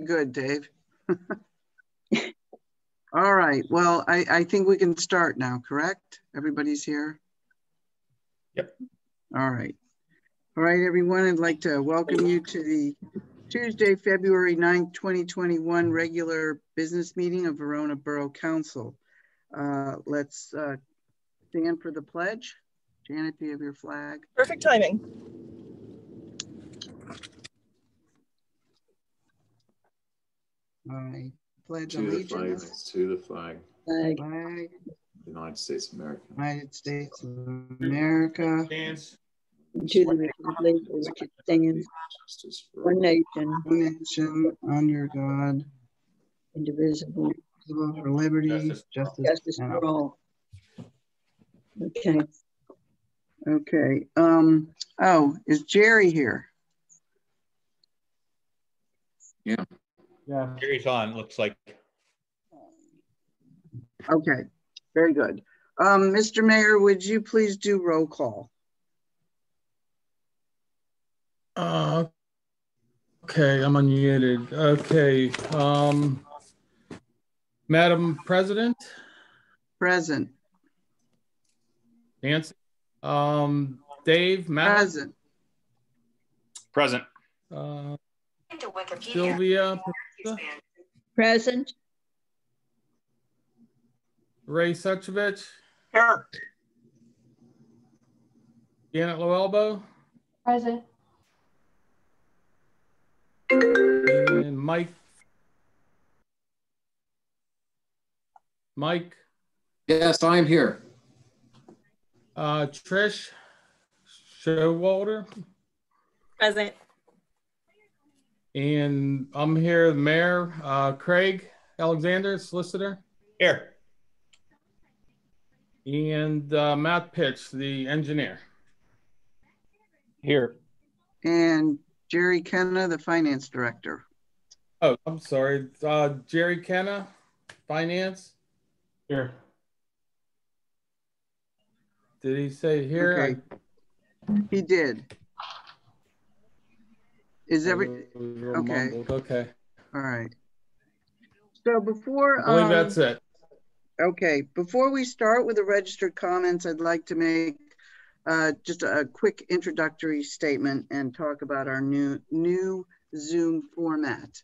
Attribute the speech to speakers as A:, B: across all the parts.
A: Good, Dave. All right, well, I think we can start now, correct? Everybody's here?
B: Yep.
A: All right. All right, everyone, I'd like to welcome you to the Tuesday, February 9th, 2021 regular business meeting of Verona Borough Council. Let's stand for the pledge. Janet, do you have your flag?
C: Perfect timing.
A: I pledge
B: To the
A: allegiance
B: flag, to the flag.
A: Flag.
B: United States of America.
A: United States of America.
B: Stands.
D: To the republic for which it stands,
B: Justice for
D: one nation,
A: One nation under God,
D: indivisible,
A: for liberty,
D: justice
A: and
D: for all. Okay.
A: Okay. Oh, is Jerry here?
B: Yeah.
E: Yeah. Jerry's on, looks like.
A: Okay, very good. Mr. Mayor, would you please do roll call?
F: Okay, I'm unmuted. Okay, Madam President.
A: Present.
F: Nancy. Dave. Matt.
A: Present.
E: Present.
F: Sylvia.
D: Present.
F: Ray Suchovich.
C: Here.
F: Janet Loelbo.
G: Present.
F: And Mike.
B: Yes, I'm here.
F: Trish Showalter.
C: Present.
F: And I'm here, the mayor, Craig Alexander, solicitor.
E: Here.
F: And Matt Pitch, the engineer.
E: Here.
A: And Jerry Kenna, the finance director.
F: Oh, I'm sorry. Jerry Kenna, finance.
E: Here.
F: Did he say here?
A: Okay. He did. Is every okay?
F: Okay.
A: All right. So before
F: I believe that's it.
A: Okay, before we start with the registered comments, I'd like to make just a quick introductory statement and talk about our new Zoom format.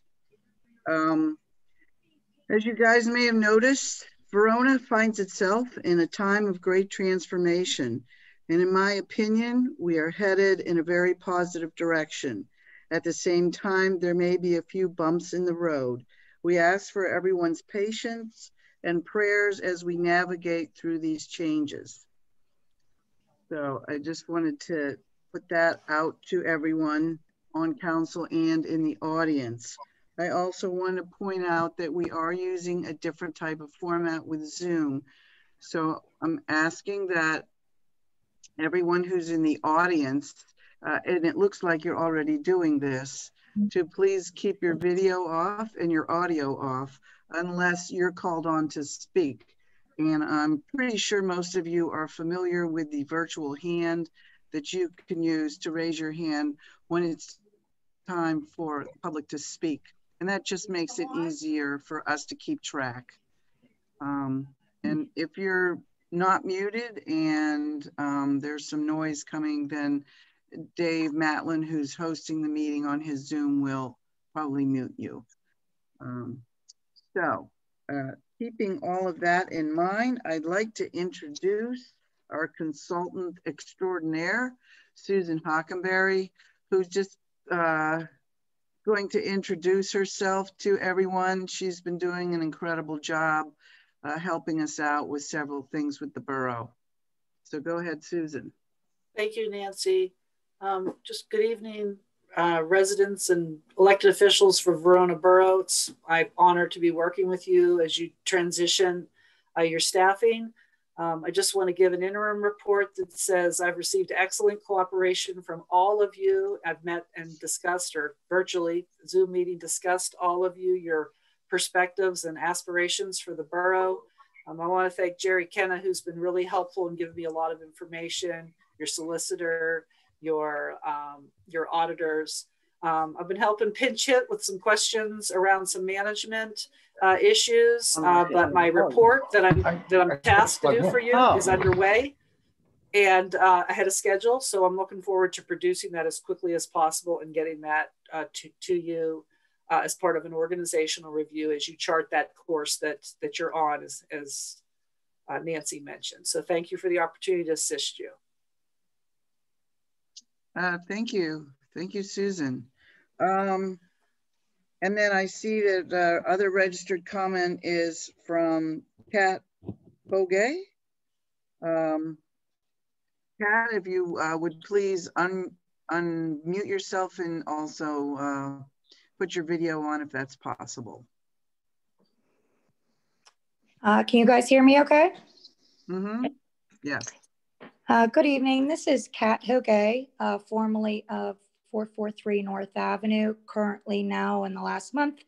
A: As you guys may have noticed, Verona finds itself in a time of great transformation. And in my opinion, we are headed in a very positive direction. At the same time, there may be a few bumps in the road. We ask for everyone's patience and prayers as we navigate through these changes. So I just wanted to put that out to everyone on council and in the audience. I also want to point out that we are using a different type of format with Zoom. So I'm asking that everyone who's in the audience, and it looks like you're already doing this, to please keep your video off and your audio off unless you're called on to speak. And I'm pretty sure most of you are familiar with the virtual hand that you can use to raise your hand when it's time for the public to speak. And that just makes it easier for us to keep track. And if you're not muted and there's some noise coming, then Dave Matlin, who's hosting the meeting on his Zoom, will probably mute you. Keeping all of that in mind, I'd like to introduce our consultant extraordinaire, Susan Hockenberry, who's just going to introduce herself to everyone. She's been doing an incredible job helping us out with several things with the borough. So go ahead, Susan.
H: Thank you, Nancy. Just good evening, residents and elected officials for Verona Borough. I'm honored to be working with you as you transition your staffing. I just want to give an interim report that says I've received excellent cooperation from all of you. I've met and discussed, or virtually Zoom meeting discussed, all of you, your perspectives and aspirations for the borough. I want to thank Jerry Kenna, who's been really helpful and given me a lot of information, your solicitor, your auditors. I've been helping pinch hit with some questions around some management issues, but my report that I'm tasked to do for you is underway and ahead of schedule. So I'm looking forward to producing that as quickly as possible and getting that to you as part of an organizational review as you chart that course that you're on, as Nancy mentioned. So thank you for the opportunity to assist you.
A: Thank you. Thank you, Susan. And then I see that other registered comment is from Kat Bogay. Kat, if you would please unmute yourself and also put your video on if that's possible.
G: Can you guys hear me okay?
A: Mm-hmm. Yes.
G: Good evening. This is Kat Hogay, formerly of 443 North Avenue, currently now in the last month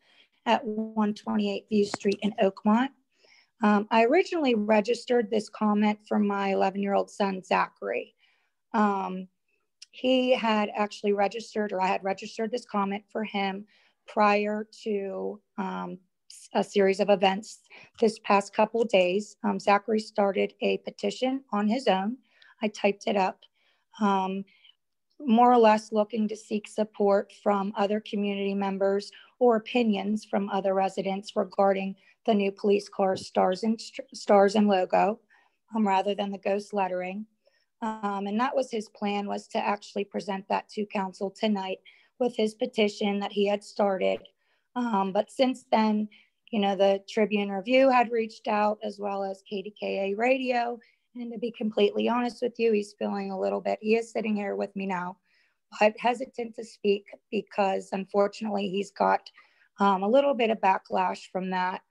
G: at 128 View Street in Oakmont. I originally registered this comment for my 11-year-old son, Zachary. He had actually registered, or I had registered this comment for him prior to a series of events this past couple of days. Zachary started a petition on his own. I typed it up, more or less looking to seek support from other community members or opinions from other residents regarding the new police car stars and logo, rather than the ghost lettering. And that was his plan, was to actually present that to council tonight with his petition that he had started. But since then, you know, the Tribune Review had reached out, as well as KDKA Radio. And to be completely honest with you, he's feeling a little bit, he is sitting here with me now, but hesitant to speak because unfortunately he's got a little bit of backlash from that,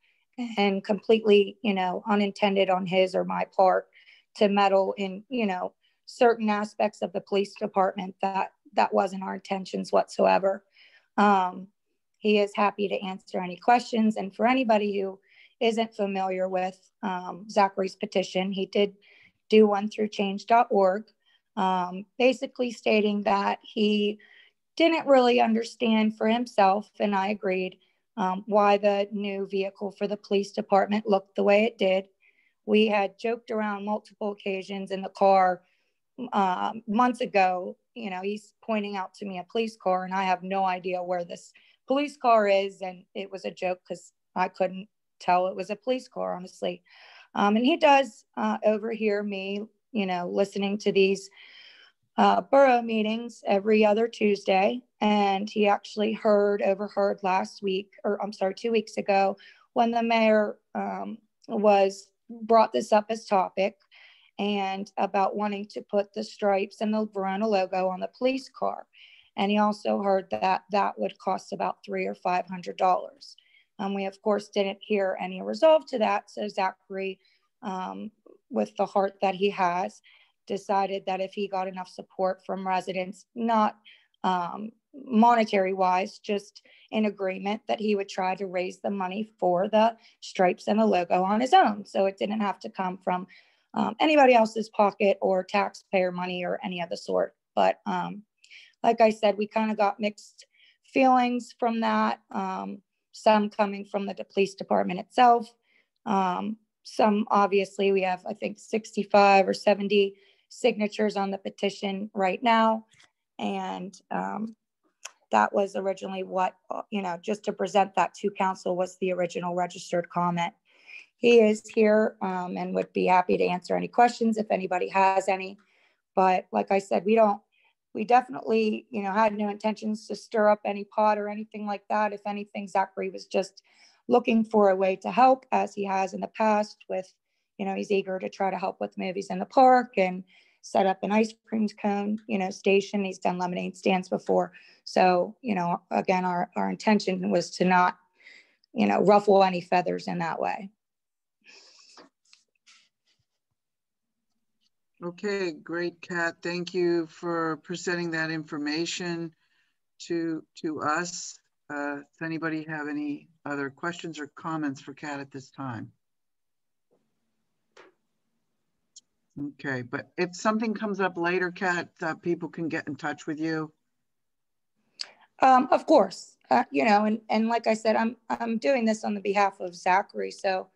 G: and completely, you know, unintended on his or my part to meddle in, you know, certain aspects of the police department that wasn't our intentions whatsoever. He is happy to answer any questions. And for anybody who isn't familiar with Zachary's petition, he did do one through change.org, basically stating that he didn't really understand for himself, and I agreed, why the new vehicle for the police department looked the way it did. We had joked around multiple occasions in the car months ago. You know, he's pointing out to me a police car, and I have no idea where this police car is, and it was a joke because I couldn't tell it was a police car, honestly. And he does overhear me, you know, listening to these borough meetings every other Tuesday. And he actually overheard last week, or I'm sorry, 2 weeks ago, when the mayor brought this up as topic, and about wanting to put the stripes and the Verona logo on the police car. And he also heard that that would cost about $300 or $500. We, of course, didn't hear any resolve to that. So Zachary, with the heart that he has, decided that if he got enough support from residents, not monetary wise, just in agreement, that he would try to raise the money for the stripes and the logo on his own. So it didn't have to come from anybody else's pocket or taxpayer money or any of the sort. But like I said, we kind of got mixed feelings from that. Some coming from the police department itself. Some, obviously, we have, I think, 65 or 70 signatures on the petition right now. And that was originally what, you know, just to present that to council was the original registered comment. He is here and would be happy to answer any questions if anybody has any. But like I said, we definitely, you know, had no intentions to stir up any pot or anything like that. If anything, Zachary was just looking for a way to help, as he has in the past with, you know, he's eager to try to help with movies in the park and set up an ice cream cone, you know, station. He's done lemonade stands before. So, you know, again, our intention was to not, you know, ruffle any feathers in that way.
A: Okay, great, Kat. Thank you for presenting that information to us. Does anybody have any other questions or comments for Kat at this time? Okay, but if something comes up later, Kat, people can get in touch with you.
G: Of course, you know, and like I said, I'm doing this on the behalf of Zachary. So,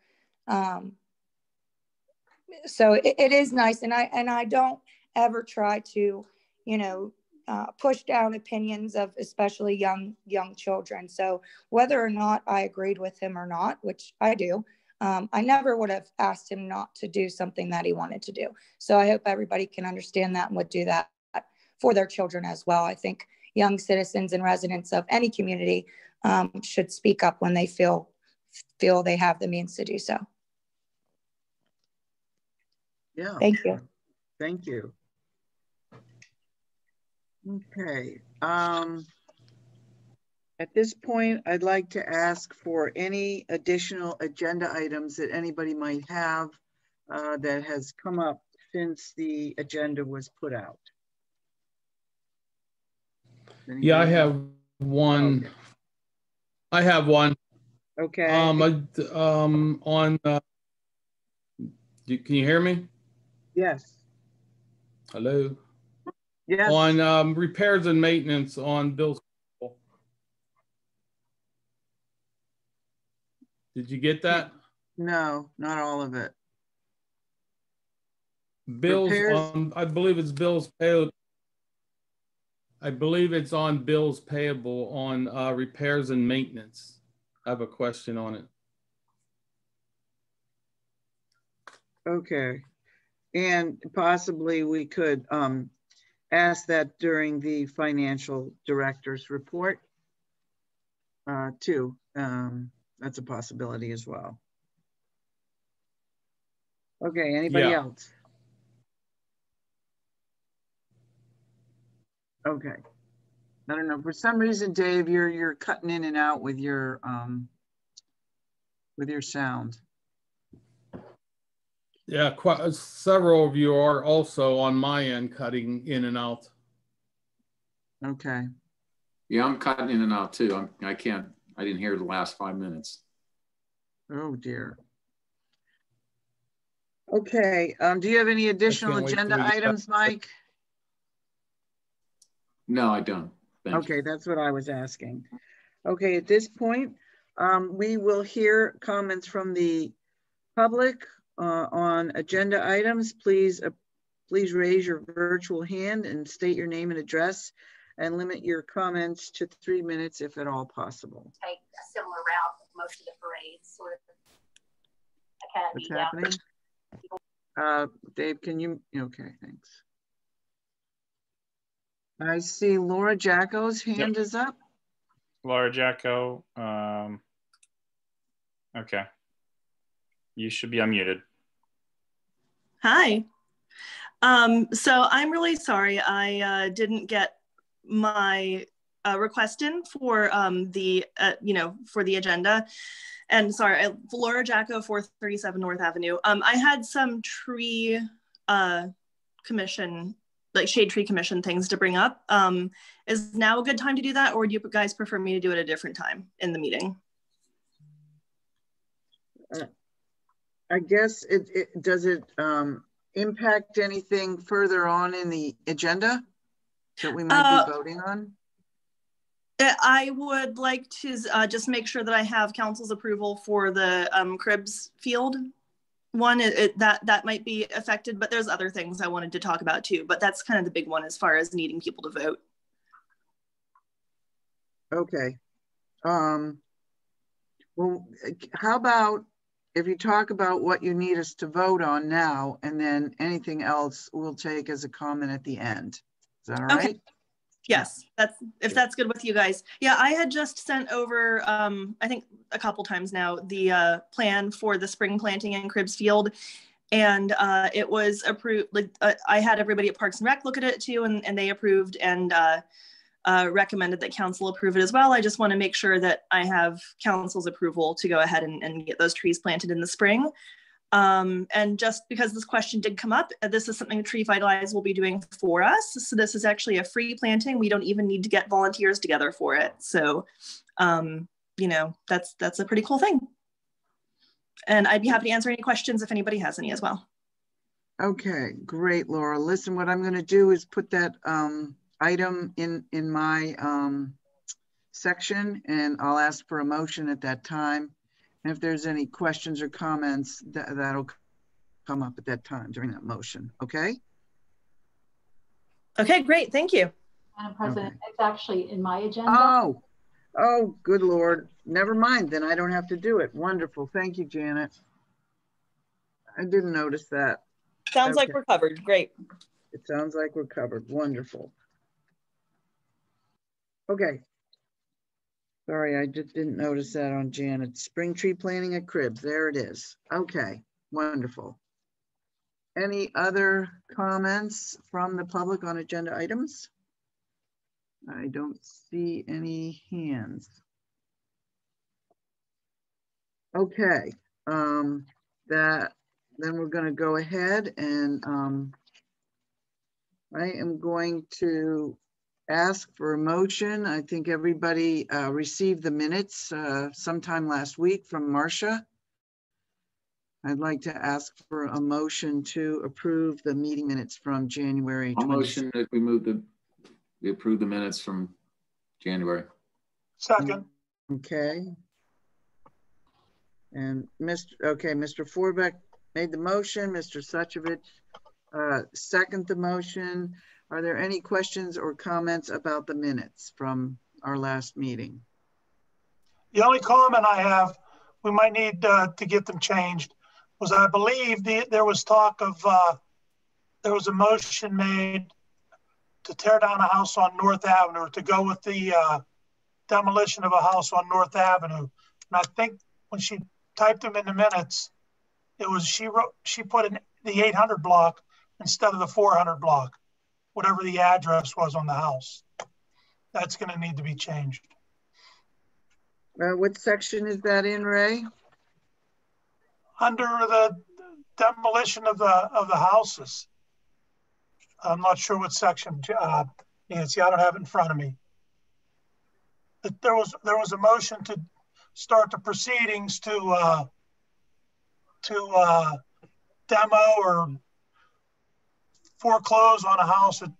G: so it is nice. And I don't ever try to, you know, push down opinions of especially young children. So whether or not I agreed with him or not, which I do, I never would have asked him not to do something that he wanted to do. So I hope everybody can understand that and would do that for their children as well. I think young citizens and residents of any community should speak up when they feel they have the means to do so.
A: Yeah.
G: Thank you.
A: Thank you. Okay. At this point, I'd like to ask for any additional agenda items that anybody might have that has come up since the agenda was put out.
F: Yeah, I have one.
A: Okay.
F: I have one.
A: Okay.
F: Can you hear me?
A: Yes.
F: Hello.
A: Yes.
F: On repairs and maintenance on Bill's. Did you get that?
A: No, not all of it.
F: Bill's
A: Repairs?
F: I believe it's Bill's payable. I believe it's on bills payable on repairs and maintenance. I have a question on it.
A: Okay. And possibly we could ask that during the financial director's report too. That's a possibility as well. Okay, anybody else? Okay. I don't know, for some reason, Dave, you're cutting in and out with your sound.
F: Yeah, quite several of you are also on my end cutting in and out.
A: Okay.
B: Yeah, I'm cutting in and out too. I didn't hear the last 5 minutes.
A: Oh dear. Okay, do you have any additional agenda items, Mike?
B: No, I don't. Thank you.
A: That's what I was asking. Okay, at this point, we will hear comments from the public on agenda items. Please raise your virtual hand and state your name and address, and limit your comments to 3 minutes if at all possible.
I: Take a similar route with most of the parades, sort of academy.
A: What's happening? Dave, can you? Okay, thanks. I see Laura Jacko's hand is up.
E: Laura Jacko. Okay. You should be unmuted.
C: Hi. So I'm really sorry I didn't get my request in for for the agenda. And sorry, Laura Jacko, 437 North Avenue. I had some tree commission, like shade tree commission things to bring up. Is now a good time to do that, or do you guys prefer me to do it at a different time in the meeting?
A: I guess does it impact anything further on in the agenda that we might be voting on?
C: I would like to just make sure that I have council's approval for the Cribs field one. That might be affected, but there's other things I wanted to talk about too. But that's kind of the big one as far as needing people to vote.
A: Okay. Well, how about if you talk about what you need us to vote on now, and then anything else we'll take as a comment at the end. Is that all right?
C: Okay. Yes, if that's good with you guys. Yeah, I had just sent over, I think a couple times now, the plan for the spring planting in Cribs Field. And it was approved. Like I had everybody at Parks and Rec look at it too, and they approved and recommended that council approve it as well. I just want to make sure that I have council's approval to go ahead and get those trees planted in the spring. And just because this question did come up, this is something Tree Vitalize will be doing for us. So this is actually a free planting. We don't even need to get volunteers together for it. So, you know, that's a pretty cool thing. And I'd be happy to answer any questions if anybody has any as well.
A: Okay, great, Laura. Listen, what I'm going to do is put that item in my section, and I'll ask for a motion at that time. And if there's any questions or comments, that'll come up at that time during that motion, okay?
C: Okay, great, thank you.
J: Madam President,
A: Okay.
J: it's actually in my agenda.
A: Oh, good Lord. Never mind, then I don't have to do it. Wonderful. Thank you, Janet. I didn't notice that.
C: Sounds like
A: Okay.
C: we're covered, great.
A: It sounds like we're covered. Wonderful. Okay. Sorry, I just didn't notice that on Janet. Spring tree planting at Cribs. There it is. Okay, wonderful. Any other comments from the public on agenda items? I don't see any hands. Okay, then we're going to go ahead and I am going to ask for a motion. I think everybody received the minutes sometime last week from Marcia. I'd like to ask for a motion to approve the meeting minutes from January 26th.
B: I'll motion that we approve the minutes from January.
K: Second.
A: Okay. And Mr. Forbeck made the motion. Mr. Suchovich second the motion. Are there any questions or comments about the minutes from our last meeting?
K: The only comment I have, we might need to get them changed, was I believe there was talk of, there was a motion made to tear down a house on North Avenue, to go with the demolition of a house on North Avenue. And I think when she typed them in the minutes, it was, she put in the 800 block instead of the 400 block, whatever the address was on the house. That's going to need to be changed.
A: What section is that in, Ray?
K: Under the demolition of the houses. I'm not sure what section, Nancy, I don't have it in front of me. But there was a motion to start the proceedings to demo or foreclose on a house at,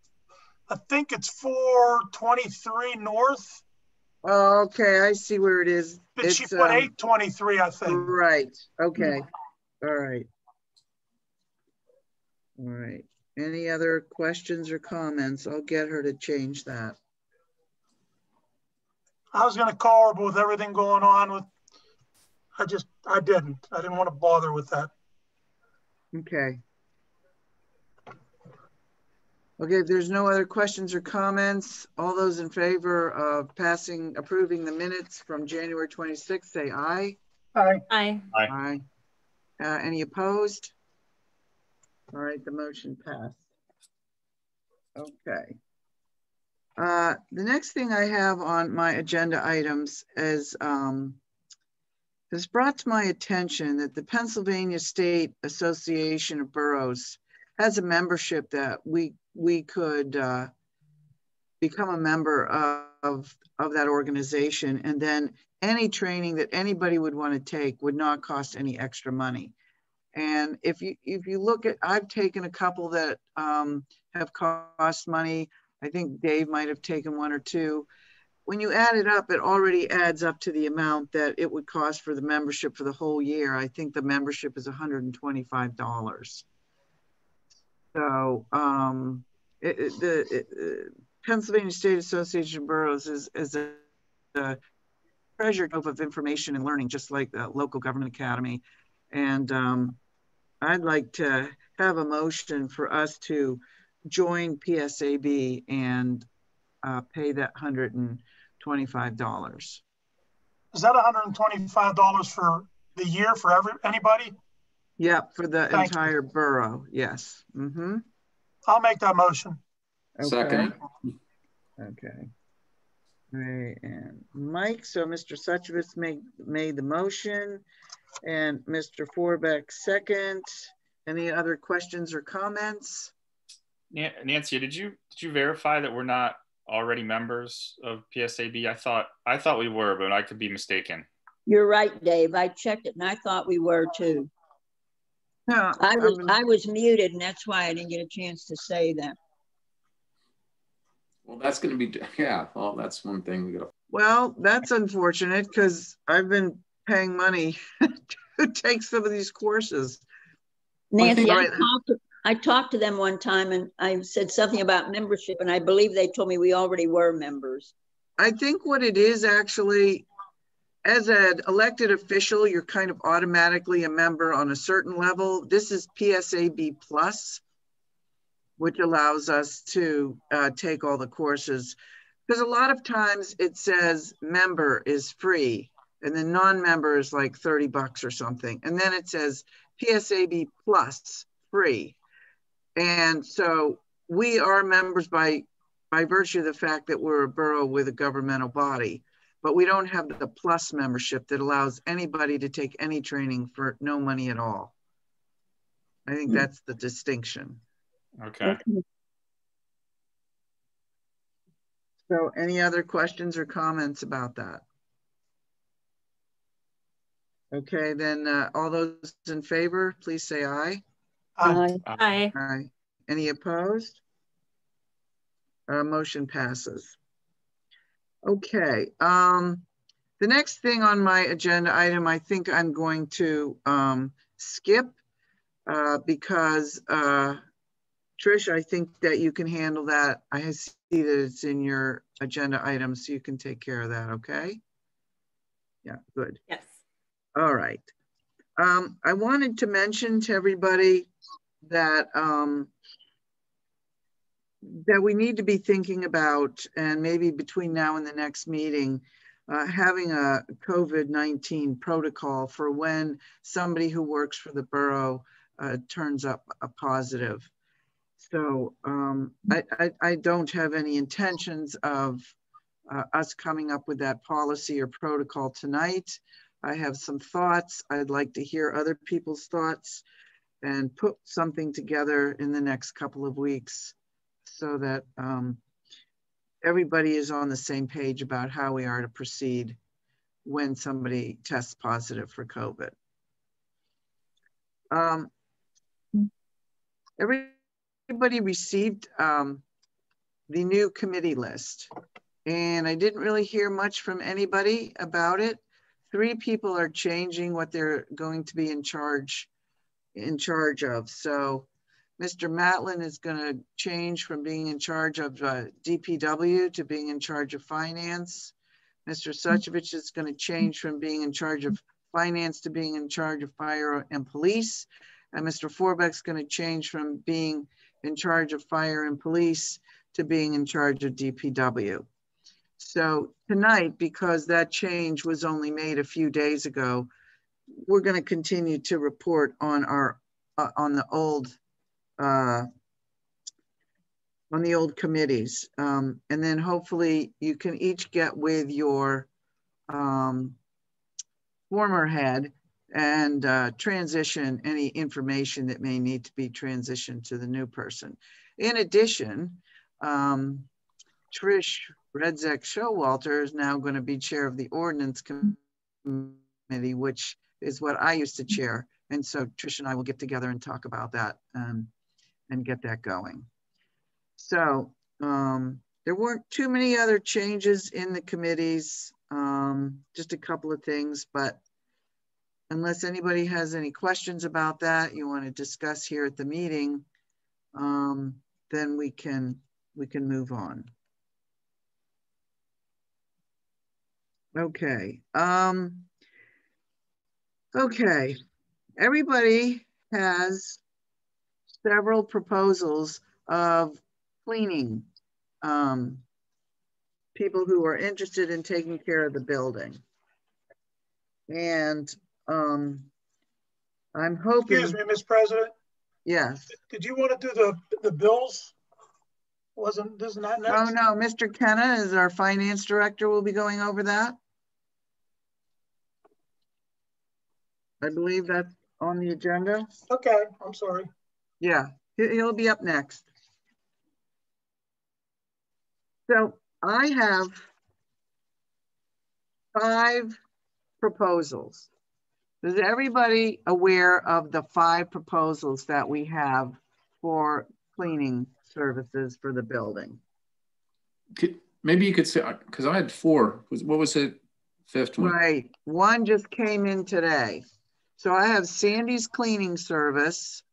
K: I think it's 423 North.
A: Oh, okay, I see where it is.
K: But she put 823, I think.
A: Right, okay, all right. All right, any other questions or comments? I'll get her to change that.
K: I was gonna call her, but with everything going on with, I didn't want to bother with that.
A: Okay. Okay, if there's no other questions or comments, all those in favor of approving the minutes from January 26th, say aye.
K: Aye.
C: Aye.
A: Aye. Any opposed? All right, the motion passed. Okay. The next thing I have on my agenda items is, it's brought to my attention that the Pennsylvania State Association of Boroughs has a membership that we could become a member of that organization, and then any training that anybody would want to take would not cost any extra money. And if you look at, I've taken a couple that have cost money. I think Dave might have taken one or two. When you add it up, it already adds up to the amount that it would cost for the membership for the whole year. I think the membership is $125. So the Pennsylvania State Association of Boroughs is a treasure trove of information and learning, just like the local government academy. And I'd like to have a motion for us to join PSAB and pay that $125.
K: Is that $125 for the year for anybody?
A: Yeah, for the entire borough, yes. Mm-hmm.
K: I'll make that motion.
A: Okay.
B: Second.
A: Okay. Ray and Mike. So Mr. Suchovich made the motion and Mr. Forbeck second. Any other questions or comments?
E: Nancy, did you verify that we're not already members of PSAB? I thought we were, but I could be mistaken.
D: You're right, Dave. I checked it and I thought we were too.
A: No,
D: I was muted, and that's why I didn't get a chance to say that.
B: Well, that's going to be, yeah, well, that's one thing we got to
A: Well, that's unfortunate because I've been paying money to take some of these courses.
D: Nancy,
A: Right.
D: I talked to them one time and I said something about membership, and I believe they told me we already were members.
A: I think what it is actually, as an elected official, you're kind of automatically a member on a certain level. This is PSAB Plus, which allows us to take all the courses. Because a lot of times it says member is free, and then non-member is like 30 bucks or something. And then it says PSAB Plus free. And so we are members by virtue of the fact that we're a borough with a governmental body, but we don't have the plus membership that allows anybody to take any training for no money at all. I think that's the distinction.
E: Okay.
A: So any other questions or comments about that? Okay, then all those in favor, please say aye.
K: Aye.
C: Aye.
A: Aye. Any opposed? Motion passes. Okay, the next thing on my agenda item, I think I'm going to skip because Trish, I think that you can handle that. I see that it's in your agenda item, so you can take care of that, okay? Yeah, good.
C: Yes.
A: All right. I wanted to mention to everybody that that we need to be thinking about, and maybe between now and the next meeting, having a COVID-19 protocol for when somebody who works for the borough turns up a positive. So I don't have any intentions of us coming up with that policy or protocol tonight. I have some thoughts. I'd like to hear other people's thoughts and put something together in the next couple of weeks so that everybody is on the same page about how we are to proceed when somebody tests positive for COVID. Everybody received the new committee list, and I didn't really hear much from anybody about it. 3 people are changing what they're going to be in charge of. So Mr. Matlin is going to change from being in charge of DPW to being in charge of finance. Mr. Suchovich is going to change from being in charge of finance to being in charge of fire and police. And Mr. Forbeck's going to change from being in charge of fire and police to being in charge of DPW. So tonight, because that change was only made a few days ago, we're going to continue to report on our on the old committees, and then hopefully you can each get with your former head and transition any information that may need to be transitioned to the new person. In addition, Trish Redzek Showalter is now going to be chair of the ordinance committee, which is what I used to chair. And so Trish and I will get together and talk about that and get that going. So there weren't too many other changes in the committees, just a couple of things, but unless anybody has any questions about that you want to discuss here at the meeting, then we can move on. Okay. Okay. Everybody has several proposals of cleaning people who are interested in taking care of the building. And I'm hoping—
K: Excuse me, Ms. President.
A: Yes.
K: Did you want to do the bills? Isn't that next?
A: Oh no, Mr. Kenna is our finance director. Will be going over that. I believe that's on the agenda.
K: Okay, I'm sorry.
A: Yeah, he'll be up next. So I have 5 proposals. Is everybody aware of the 5 proposals that we have for cleaning services for the building?
B: maybe you could say, because I had 4. What was it? 5th one?
A: Right. One just came in today. So I have Sandy's Cleaning Service,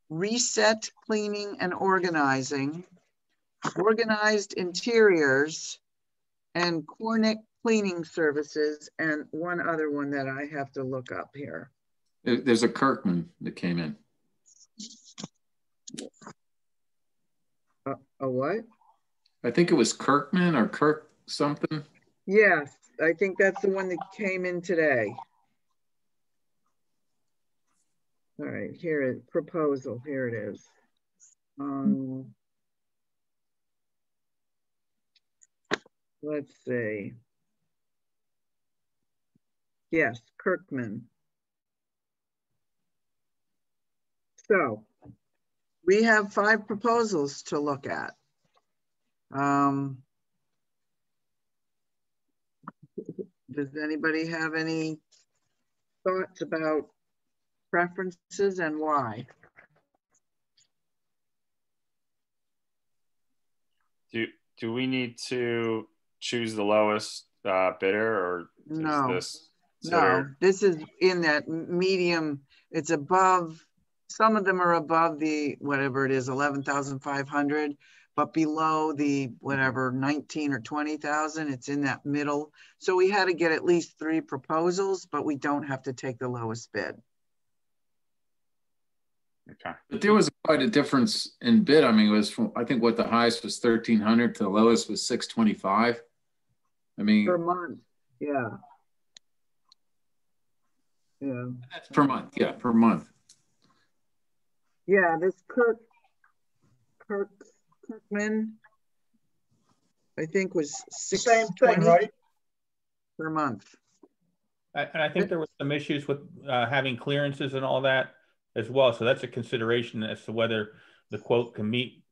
A: Reset Cleaning and Organizing, Organized Interiors, and Cornick Cleaning Services, and one other one that I have to look up here.
B: There's a Kirkman that came in.
A: A what?
B: I think it was Kirkman or Kirk something.
A: Yes, I think that's the one that came in today. All right, here is proposal. Here it is. Let's see. Yes, Kirkman. So we have 5 proposals to look at. Does anybody have any thoughts about preferences and why?
E: Do we need to choose the lowest bidder, or
A: no?
E: Is this
A: no, this is in that medium. It's above. Some of them are above the whatever it is, 11,500, but below the whatever 19 or 20,000. It's in that middle. So we had to get at least 3 proposals, but we don't have to take the lowest bid.
E: Okay.
B: But there was quite a difference in bid. I mean, it was from, I think what the highest was 1,300 to the lowest was 625. I mean,
A: per month. Yeah. Yeah.
B: That's per month. Yeah, per month.
A: Yeah, this Kirkman, I think was
K: same thing, right?
A: Per month.
L: And I think there was some issues with having clearances and all that as well. So that's a consideration as to whether the quote can meet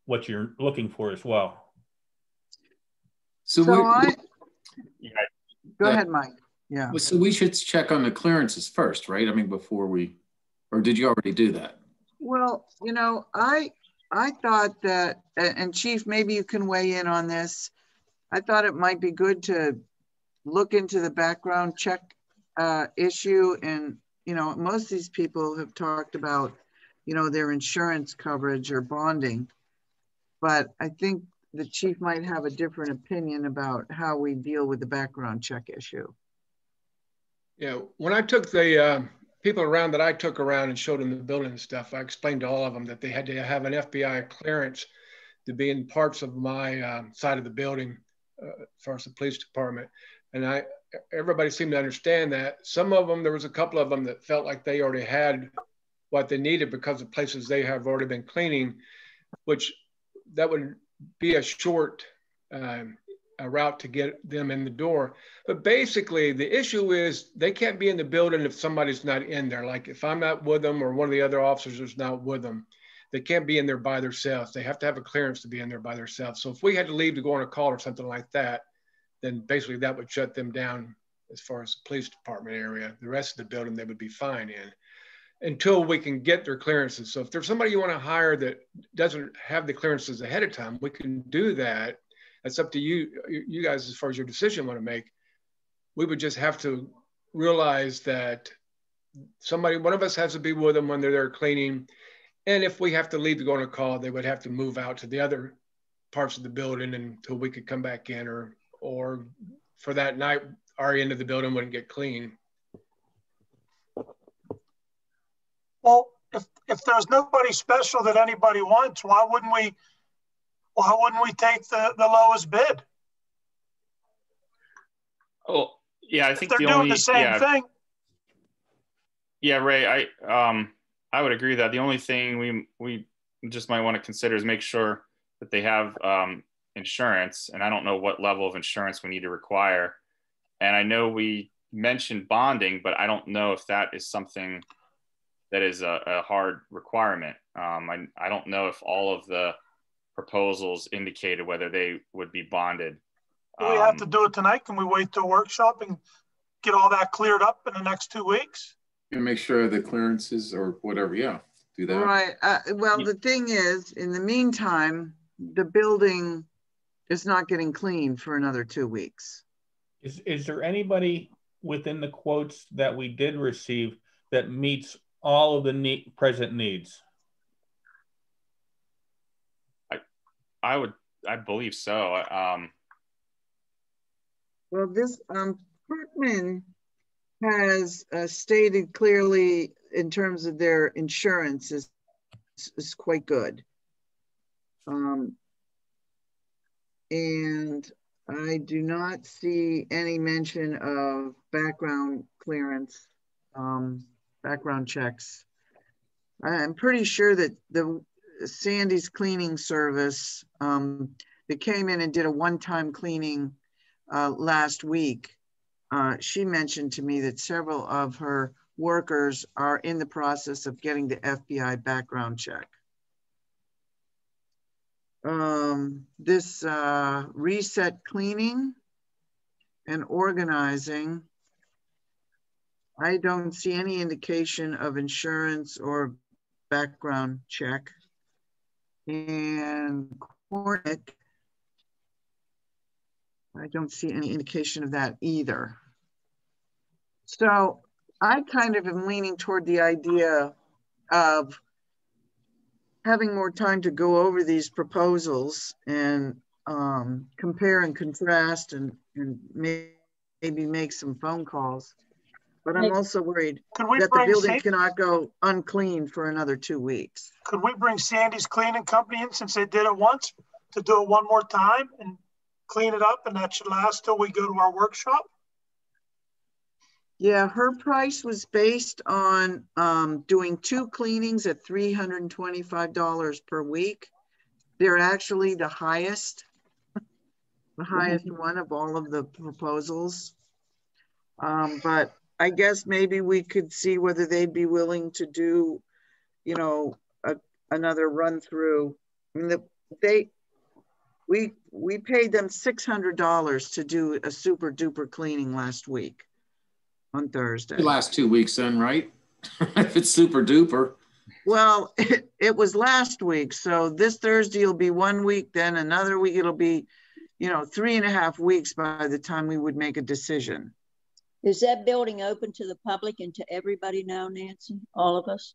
L: what you're looking for as well.
B: So
A: go
B: yeah.
A: ahead, Mike. Yeah.
B: So we should check on the clearances first, right? I mean, before we, or did you already do that?
A: Well, you know, I thought that, and Chief, maybe you can weigh in on this. I thought it might be good to look into the background check issue. And, you know, most of these people have talked about, you know, their insurance coverage or bonding. But I think the Chief might have a different opinion about how we deal with the background check issue.
M: Yeah, when I took the people around that I took around and showed them the building and stuff, I explained to all of them that they had to have an FBI clearance to be in parts of my side of the building as far as the police department. And everybody seemed to understand that. Some of them, there was a couple of them that felt like they already had what they needed because of places they have already been cleaning, which that would be a short a route to get them in the door. But basically the issue is they can't be in the building if somebody's not in there. Like if I'm not with them or one of the other officers is not with them, they can't be in there by themselves. They have to have a clearance to be in there by themselves. So if we had to leave to go on a call or something like that, then basically that would shut them down as far as the police department area. The rest of the building they would be fine in until we can get their clearances. So if there's somebody you want to hire that doesn't have the clearances ahead of time, we can do that. That's up to you guys as far as your decision want to make. We would just have to realize that one of us has to be with them when they're there cleaning. And if we have to leave to go on a call, they would have to move out to the other parts of the building until we could come back in, or for that night, our end of the building wouldn't get clean.
K: Well, if there's nobody special that anybody wants, why wouldn't we take the lowest bid?
E: Oh, yeah, I think
K: they're doing the same thing.
E: Yeah, Ray, I would agree that the only thing we just might want to consider is make sure that they have insurance, and I don't know what level of insurance we need to require. And I know we mentioned bonding, but I don't know if that is something that is a hard requirement. I don't know if all of the proposals indicated whether they would be bonded.
K: Do we have to do it tonight? Can we wait till workshop and get all that cleared up in the next 2 weeks?
B: And make sure the clearances or whatever, yeah, do that.
A: Right. Well, the thing is, in the meantime, the building it's not getting cleaned for another 2 weeks.
L: Is there anybody within the quotes that we did receive that meets all of the present needs?
E: I believe so.
A: Well, this Parkman has stated clearly in terms of their insurance is quite good. And I do not see any mention of background clearance, background checks. I'm pretty sure that the Sandy's cleaning service, that came in and did a one-time cleaning last week, she mentioned to me that several of her workers are in the process of getting the FBI background check. This reset cleaning and organizing, I don't see any indication of insurance or background check. And Cornick, I don't see any indication of that either. So I kind of am leaning toward the idea of having more time to go over these proposals and compare and contrast and maybe make some phone calls. But I'm also worried that the building cannot go unclean for another 2 weeks.
K: Could we bring Sandy's cleaning company in, since they did it once, to do it one more time and clean it up, and that should last till we go to our workshop?
A: Yeah, her price was based on doing 2 cleanings at $325 per week. They're actually the highest one of all of the proposals. But I guess maybe we could see whether they'd be willing to do, you know, another run through. I mean, we paid them $600 to do a super duper cleaning last week on Thursday.
B: The last 2 weeks then, right? If it's super duper.
A: Well, it was last week. So this Thursday will be 1 week, then another week. It'll be, you know, 3.5 weeks by the time we would make a decision.
D: Is that building open to the public and to everybody now, Nancy? All of us?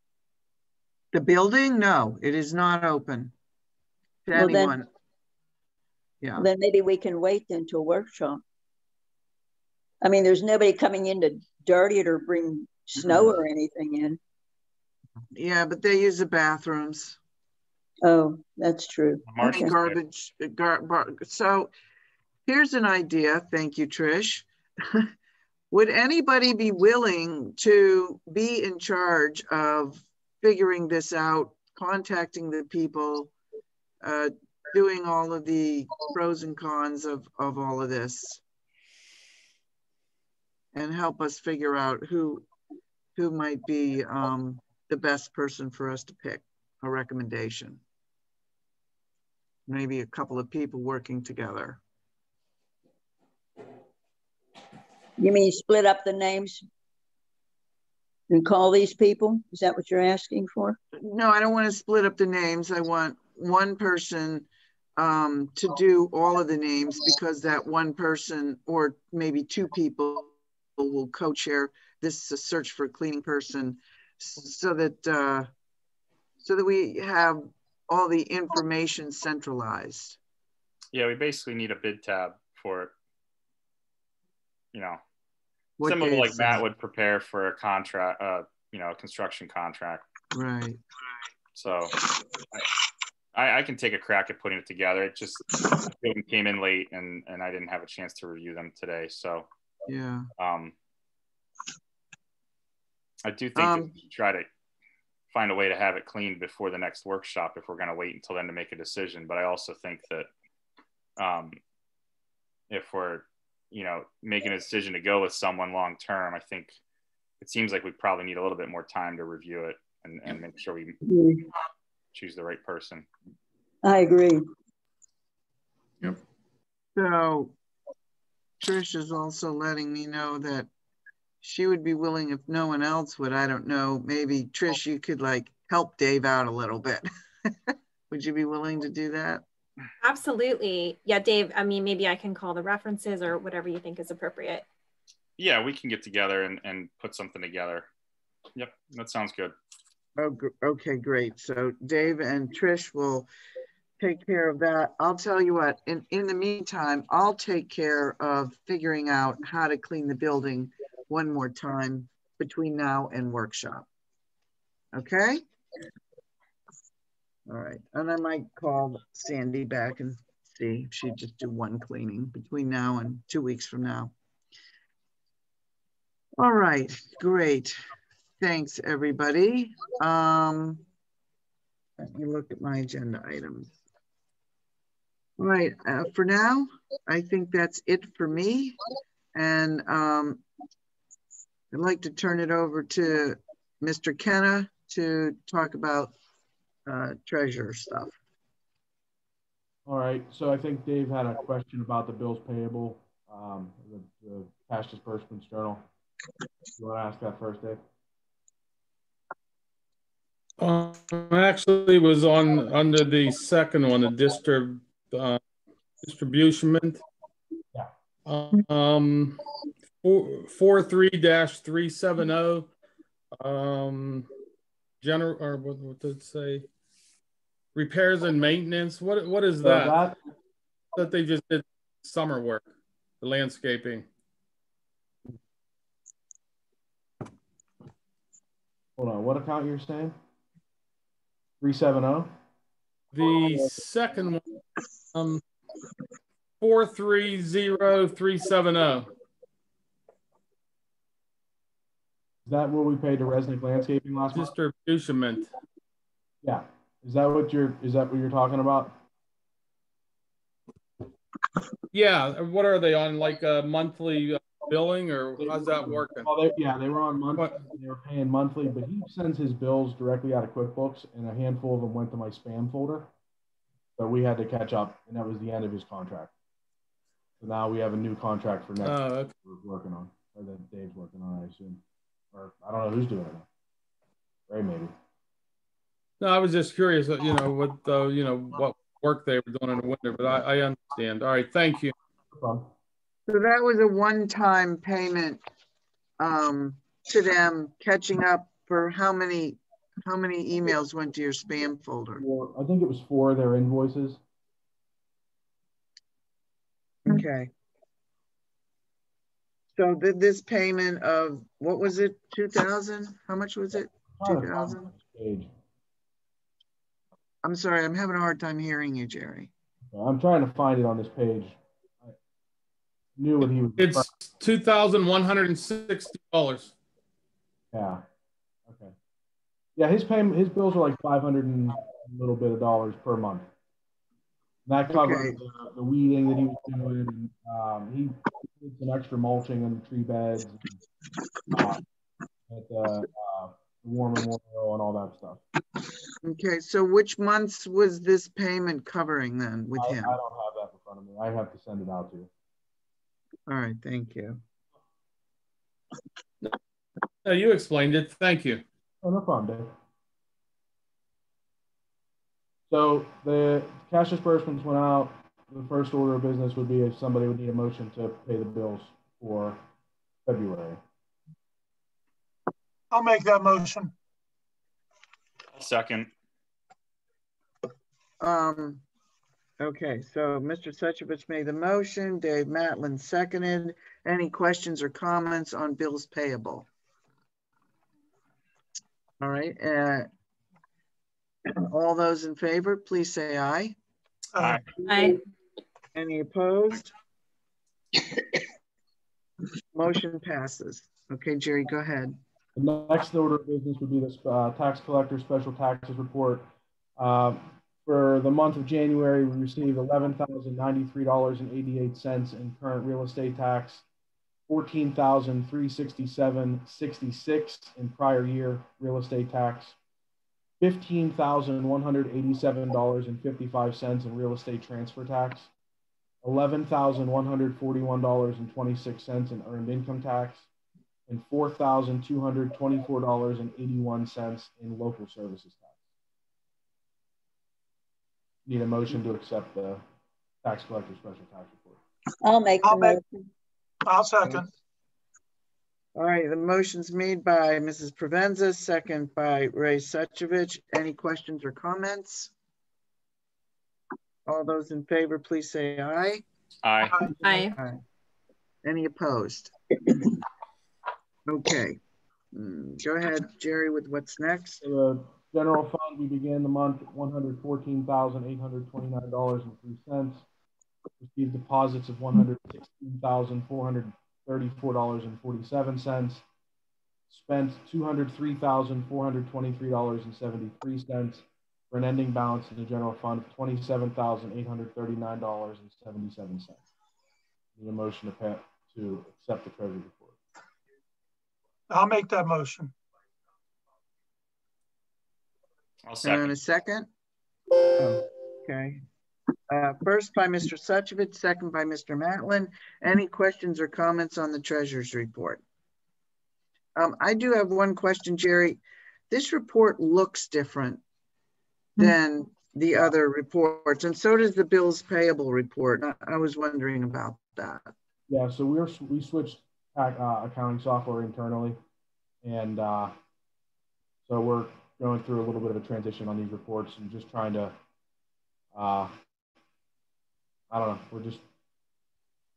A: The building? No, it is not open to anyone. Yeah.
D: Then maybe we can wait then to a workshop. I mean, there's nobody coming in to dirty it or bring snow or anything in.
A: Yeah, but they use the bathrooms.
D: Oh, that's true.
A: Okay. Garbage. So here's an idea. Thank you, Trish. Would anybody be willing to be in charge of figuring this out, contacting the people, doing all of the pros and cons of all of this, and help us figure out who might be the best person for us to pick a recommendation? Maybe a couple of people working together.
D: You mean split up the names and call these people? Is that what you're asking for?
A: No, I don't want to split up the names. I want one person to do all of the names, because that one person, or maybe 2 people, will co-chair this search for a cleaning person, so that we have all the information centralized.
E: Yeah, we basically need a bid tab for it. You know,
A: what
E: similar like Matt would prepare for a contract, you know, a construction contract.
A: Right.
E: So I can take a crack at putting it together. It just came in late, and I didn't have a chance to review them today. So
A: yeah.
E: I do think we should try to find a way to have it cleaned before the next workshop if we're going to wait until then to make a decision. But I also think that if we're, you know, making a decision to go with someone long term, I think it seems like we probably need a little bit more time to review it and make sure we choose the right person.
D: I agree.
B: Yep.
A: So Trish is also letting me know that she would be willing, if no one else would, I don't know, maybe Trish, you could like help Dave out a little bit. Would you be willing to do that?
N: Absolutely. Yeah, Dave, I mean, maybe I can call the references or whatever you think is appropriate.
E: Yeah, we can get together and put something together. Yep, that sounds good.
A: Oh, okay, great. So Dave and Trish will take care of that. I'll tell you what, in the meantime, I'll take care of figuring out how to clean the building one more time between now and workshop. Okay? All right, and I might call Sandy back and see if she'd just do one cleaning between now and 2 weeks from now. All right, great. Thanks, everybody. Let me look at my agenda items. All right, for now, I think that's it for me. And I'd like to turn it over to Mr. Kenna to talk about treasurer stuff.
O: All right, so I think Dave had a question about the bills payable, the cash disbursements journal. You want to ask that first, Dave?
F: Actually, was on under the second one, the distribution.
O: Yeah.
F: 43-370. General, or what did it say? Repairs and maintenance. What is that? That they just did summer work, the landscaping.
O: Hold on, what account you're saying? 370?
F: The second one, 430370.
O: Is that what we paid to Resnick Landscaping last month?
F: Distribution.
O: Yeah. Is that what you're talking about?
F: Yeah. What are they on, like a monthly billing, or how's that working?
O: Oh, they were on monthly. They were paying monthly, but he sends his bills directly out of QuickBooks, and a handful of them went to my spam folder. So we had to catch up, and that was the end of his contract. So now we have a new contract for next year we're working on, or that Dave's working on, I assume. Or I don't know who's doing it now. Ray, maybe.
F: No, I was just curious, what work they were doing in the winter, but I understand. All right, thank you.
O: No problem.
A: So that was a one-time payment to them, catching up for how many emails went to your spam folder?
O: I think it was 4 of their invoices.
A: Okay. So this payment of, what was it, 2,000? How much was it? 2,000? I'm sorry, I'm having a hard time hearing you, Jerry.
O: I'm trying to find it on this page. I knew what he was.
F: It's $2,160.
O: Yeah. Okay. Yeah, his bills are like 500 and a little bit of dollars per month. And that covers the weeding that he was doing. He did some extra mulching on the tree beds, at the War Memorial and all that stuff.
A: Okay, so which months was this payment covering then with him?
O: I don't have that in front of me. I have to send it out to you.
A: All right, thank you.
F: No, you explained it. Thank you.
O: Oh, no problem, Dave. So the cash disbursements went out. The first order of business would be if somebody would need a motion to pay the bills for February.
K: I'll make that motion.
E: Second.
A: Okay, so Mr. Suchovich made the motion, Dave Matlin seconded. Any questions or comments on bills payable? All right, all those in favor, please say aye.
E: Aye.
N: Aye.
A: Any opposed? Motion passes. Okay, Jerry, go ahead.
O: The next order of business would be this tax collector special taxes report. For the month of January, we received $11,093.88 in current real estate tax, $14,367.66 in prior year real estate tax, $15,187.55 in real estate transfer tax, $11,141.26 in earned income tax, and $4,224.81 in local services tax. need a motion to accept the tax collector special tax report.
D: I'll make the motion.
K: I'll second.
A: All right, the motion's made by Mrs. Provenza, second by Ray Suchovich. Any questions or comments? All those in favor, please say aye.
E: Aye.
N: Aye.
A: Aye. Any opposed? Okay. Go ahead, Jerry, with what's next.
O: For the general fund, we began the month at $114,829.03. Received deposits of $116,434.47. Spent $203,423.73 for an ending balance in the general fund of $27,839.77. Need a motion to accept the treasury report.
K: I'll make that motion.
E: I'll second.
A: And a second? Oh, okay. First by Mr. Suchovich, second by Mr. Matlin. Any questions or comments on the treasurer's report? I do have one question, Jerry. This report looks different than the other reports, and so does the bills payable report. I was wondering about that.
O: Yeah, so we switched accounting software internally, and so we're going through a little bit of a transition on these reports and just trying to, I don't know, we're just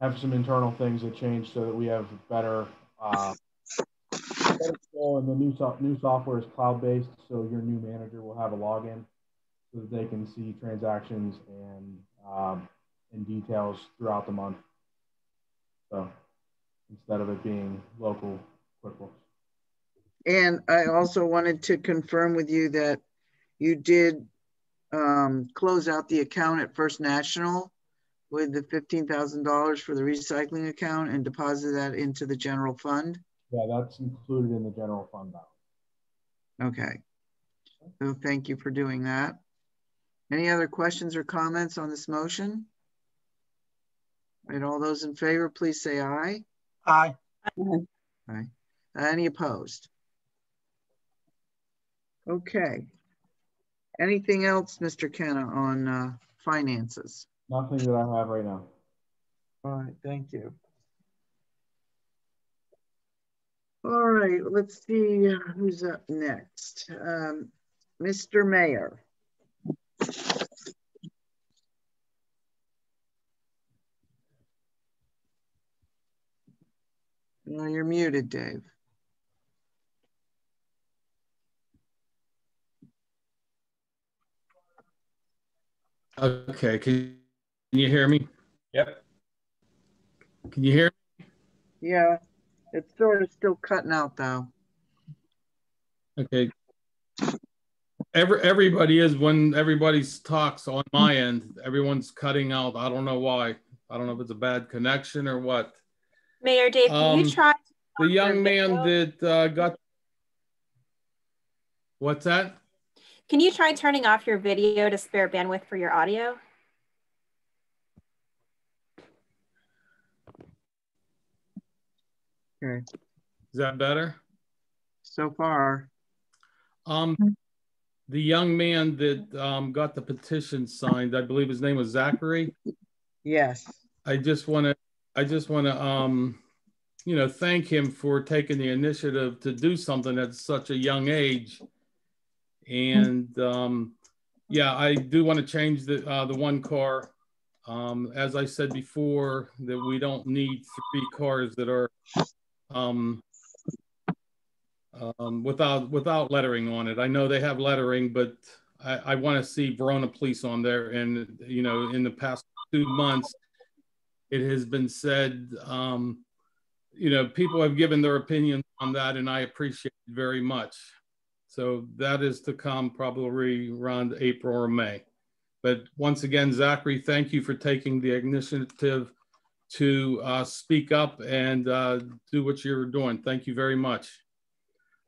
O: have some internal things that change so that we have better control. And the new software is cloud-based, so your new manager will have a login so that they can see transactions and details throughout the month. So instead of it being local QuickBooks.
A: And I also wanted to confirm with you that you did close out the account at First National with the $15,000 for the recycling account and deposit that into the general fund.
O: Yeah, that's included in the general fund balance.
A: Okay. So thank you for doing that. Any other questions or comments on this motion? And all those in favor, please say aye.
K: Aye.
A: Aye. Any opposed? Okay. Anything else, Mr. Kenna, on finances?
O: Nothing that I have right now.
A: All right, thank you. All right, let's see who's up next. Mr. Mayor. No, you're muted, Dave.
F: Okay, can you hear me?
L: Yep.
F: Can you hear me?
A: Yeah, it's sort of still cutting out though.
F: Okay. Everybody is, when everybody talks on my end, everyone's cutting out. I don't know why. I don't know if it's a bad connection or what.
N: Mayor Dave, can you try?
F: The young man that got, what's that?
N: Can you try turning off your video to spare bandwidth for your audio?
A: Okay.
F: Is that better?
A: So far.
F: The young man that got the petition signed, I believe his name was Zachary.
A: Yes.
F: I just want to, you know, thank him for taking the initiative to do something at such a young age. And yeah, I do want to change the one car. As I said before, that we don't need 3 cars that are without lettering on it. I know they have lettering, but I want to see Verona Police on there. And, you know, in the past 2 months, it has been said, you know, people have given their opinion on that, and I appreciate it very much. So that is to come probably around April or May. But once again, Zachary, thank you for taking the initiative to speak up and do what you're doing. Thank you very much.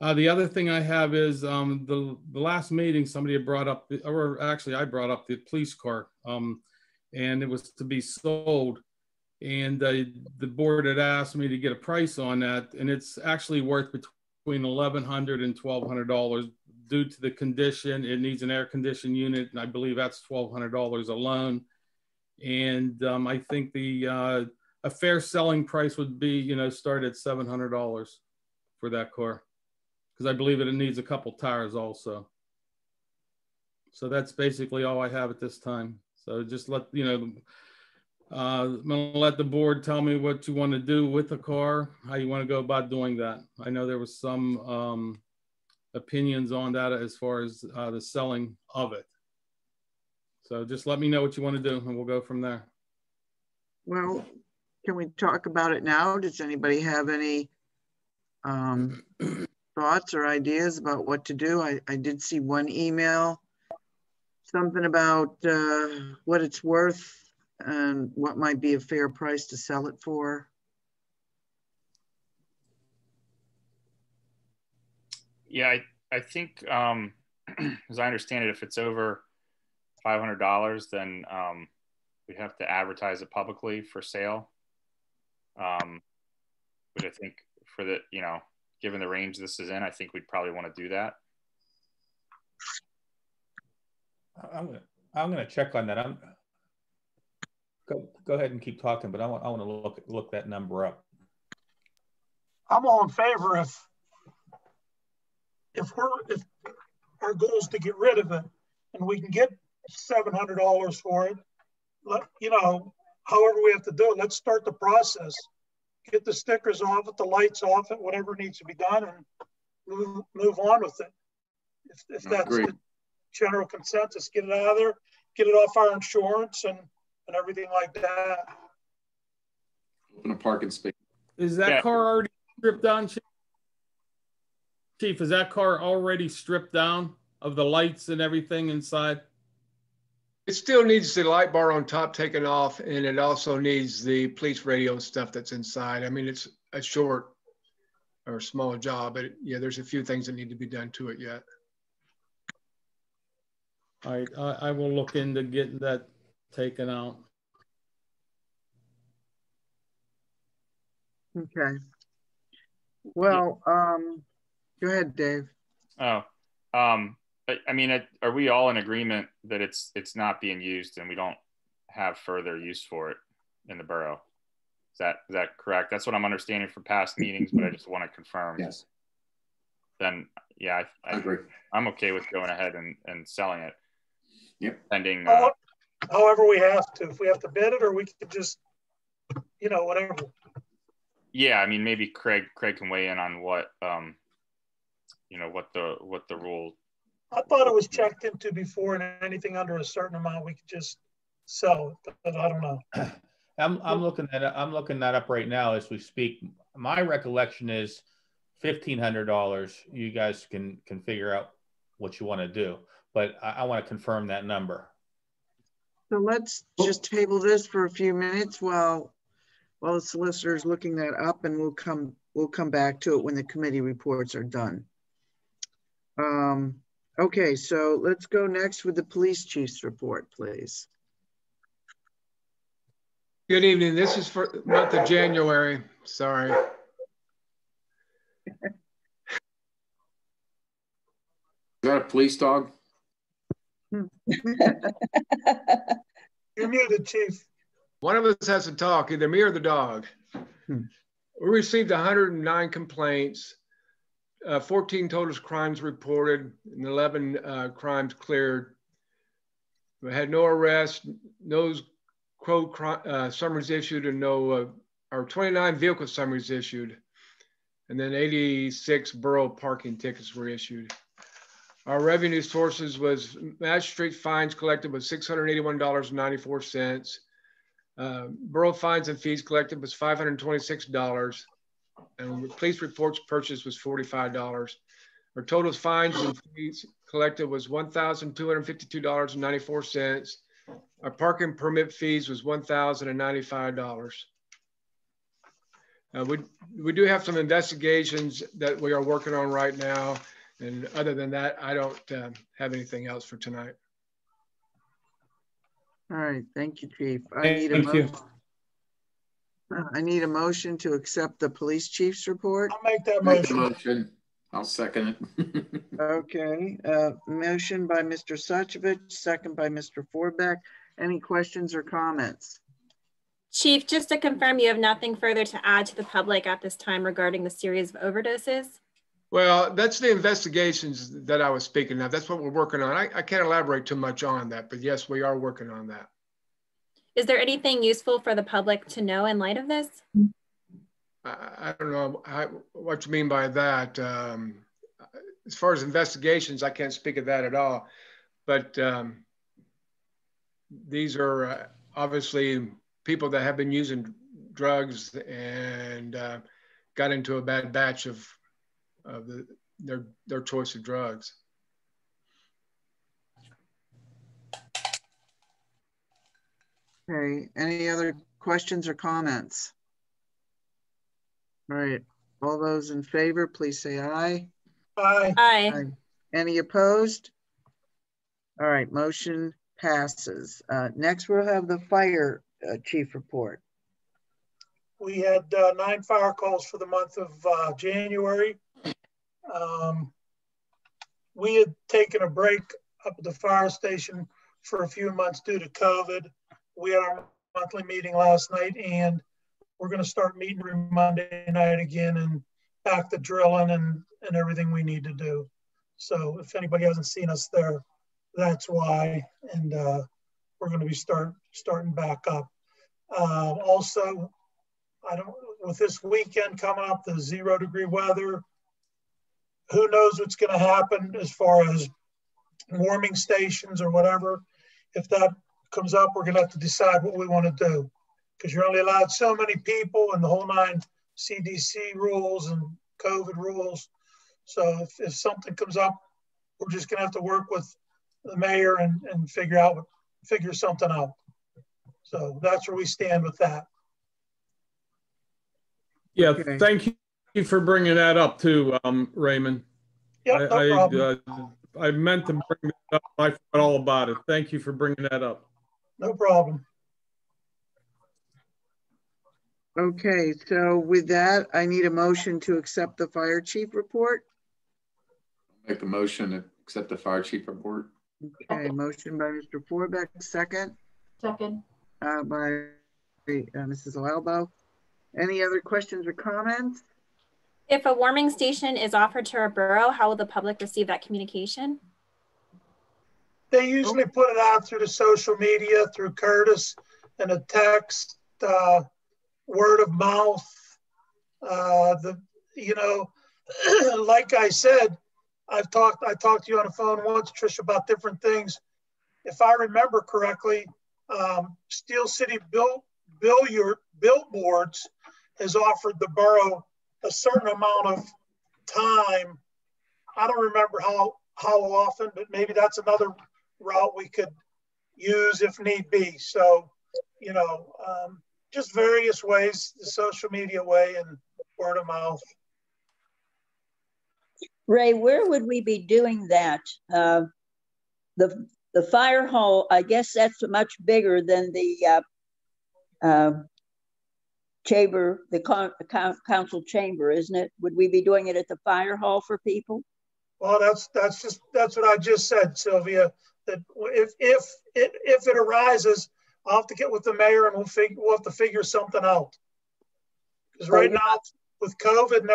F: The other thing I have is the last meeting, somebody had brought up, or actually I brought up the police car, and it was to be sold. And the board had asked me to get a price on that, and it's actually worth between $1,100 and $1,200 due to the condition. It needs an air conditioned unit, and I believe that's $1,200 alone. And I think the a fair selling price would be, you know, start at $700 for that car, because I believe it needs a couple tires also. So that's basically all I have at this time. So just let, you know, I'm gonna let the board tell me what you want to do with the car, how you want to go about doing that. I know there was some opinions on that as far as the selling of it. So just let me know what you want to do and we'll go from there.
A: Well, can we talk about it now? Does anybody have any thoughts or ideas about what to do? I did see one email, something about what it's worth and what might be a fair price to sell it for.
E: Yeah, I think, as I understand it, if it's over $500, then we have to advertise it publicly for sale. But I think for the, you know, given the range this is in, I think we'd probably want to do that.
L: I'm gonna check on that. Go ahead and keep talking, but I want to look that number up.
K: I'm all in favor if our goal is to get rid of it and we can get $700 for it, you know, however we have to do it, let's start the process. Get the stickers off it, the lights off it, whatever needs to be done, and move on with it. If that's the general consensus, get it out of there, get it off our insurance and everything like that.
B: Open a parking space.
F: Is that car already stripped down, Chief? Chief, is that car already stripped down of the lights and everything inside?
M: It still needs the light bar on top taken off, and it also needs the police radio stuff that's inside. I mean, it's a short or small job, but yeah, there's a few things that need to be done to it yet.
F: All right, I will look into getting that taken out.
A: Okay. Well, go ahead, Dave.
E: Oh, I mean, are we all in agreement that it's not being used and we don't have further use for it in the borough? Is that correct? That's what I'm understanding from past meetings, but I just want to confirm.
B: Yes.
E: Then, yeah, I
B: agree.
E: I'm okay with going ahead and selling it.
B: Yep.
E: Pending.
K: However we have to. If we have to bid it, or we could just, you know, whatever.
E: Yeah, I mean, maybe Craig can weigh in on what you know, what the rule.
K: I thought it was checked into before, and anything under a certain amount we could just sell it, but I don't know.
L: I'm looking that up right now as we speak. My recollection is $1,500. You guys can figure out what you want to do, but I want to confirm that number.
A: So let's just table this for a few minutes while the solicitor is looking that up, and we'll come back to it when the committee reports are done. Okay, so let's go next with the police chief's report, please.
M: Good evening. This is for the month of January. Sorry.
B: Is that a police dog?
K: You're muted, Chief.
M: One of us has to talk, either me or the dog. We received 109 complaints, 14 total crimes reported, and 11 crimes cleared. We had no arrests, no summaries issued, and no, or 29 vehicle summaries issued, and then 86 borough parking tickets were issued. Our revenue sources was magistrate fines collected was $681.94. Borough fines and fees collected was $526, and police reports purchased was $45. Our total fines and fees collected was $1,252.94. Our parking permit fees was $1,095. We do have some investigations that we are working on right now. And other than that, I don't have anything else for tonight.
A: All right, thank you, Chief.
F: Thank you.
A: I need a motion to accept the police chief's report.
K: I'll make that
B: Make the
K: motion.
B: motion. I'll second it.
A: Okay, motion by Mr. Suchovich, second by Mr. Forbeck. Any questions or comments?
N: Chief, just to confirm, you have nothing further to add to the public at this time regarding the series of overdoses?
M: Well, that's the investigations that I was speaking of. That's what we're working on. I can't elaborate too much on that, but yes, we are working on that.
N: Is there anything useful for the public to know in light of this?
M: I don't know what you mean by that. As far as investigations, I can't speak of that at all. But these are obviously people that have been using drugs and got into a bad batch of their choice of drugs.
A: Okay, any other questions or comments? All right, all those in favor, please say aye.
K: Aye.
N: Aye.
A: Any opposed? All right, motion passes. Next, we'll have the fire chief report.
K: We had 9 fire calls for the month of January. We had taken a break up at the fire station for a few months due to COVID. We had our monthly meeting last night, and we're going to start meeting every Monday night again and back the drilling and everything we need to do. So if anybody hasn't seen us there, that's why. And we're going to be starting back up. Also, with this weekend coming up, the 0-degree weather, who knows what's going to happen as far as warming stations or whatever. If that comes up, we're going to have to decide what we want to do, because you're only allowed so many people and the whole 9 CDC rules and COVID rules. So if something comes up, we're just going to have to work with the mayor and figure something out. So that's where we stand with that.
F: Yeah, okay. Thank you for bringing that up too, Raymond.
K: Yep, no problem.
F: I meant to bring that up. I forgot all about it. Thank you for bringing that up.
K: No problem.
A: Okay, so with that, I need a motion to accept the fire chief report.
B: Make a motion to accept the fire chief report.
A: Okay, motion by Mr. Forbeck, second.
J: Second.
A: By Mrs. Albo. Any other questions or comments?
N: If a warming station is offered to our borough, how will the public receive that communication?
K: They usually put it out through the social media, through Curtis, and a text, word of mouth. Like I said, I talked to you on the phone once, Trish, about different things. If I remember correctly, Steel City Billboards has offered the borough a certain amount of time. I don't remember how often, but maybe that's another route we could use if need be. So, just various ways, the social media way and word of mouth.
D: Ray, where would we be doing that? The fire hall, I guess that's much bigger than the chamber, the council chamber, isn't it? Would we be doing it at the fire hall for people?
K: Well, that's what I just said, Sylvia. That if it arises, I'll have to get with the mayor and we'll have to figure something out. Because right now, with COVID and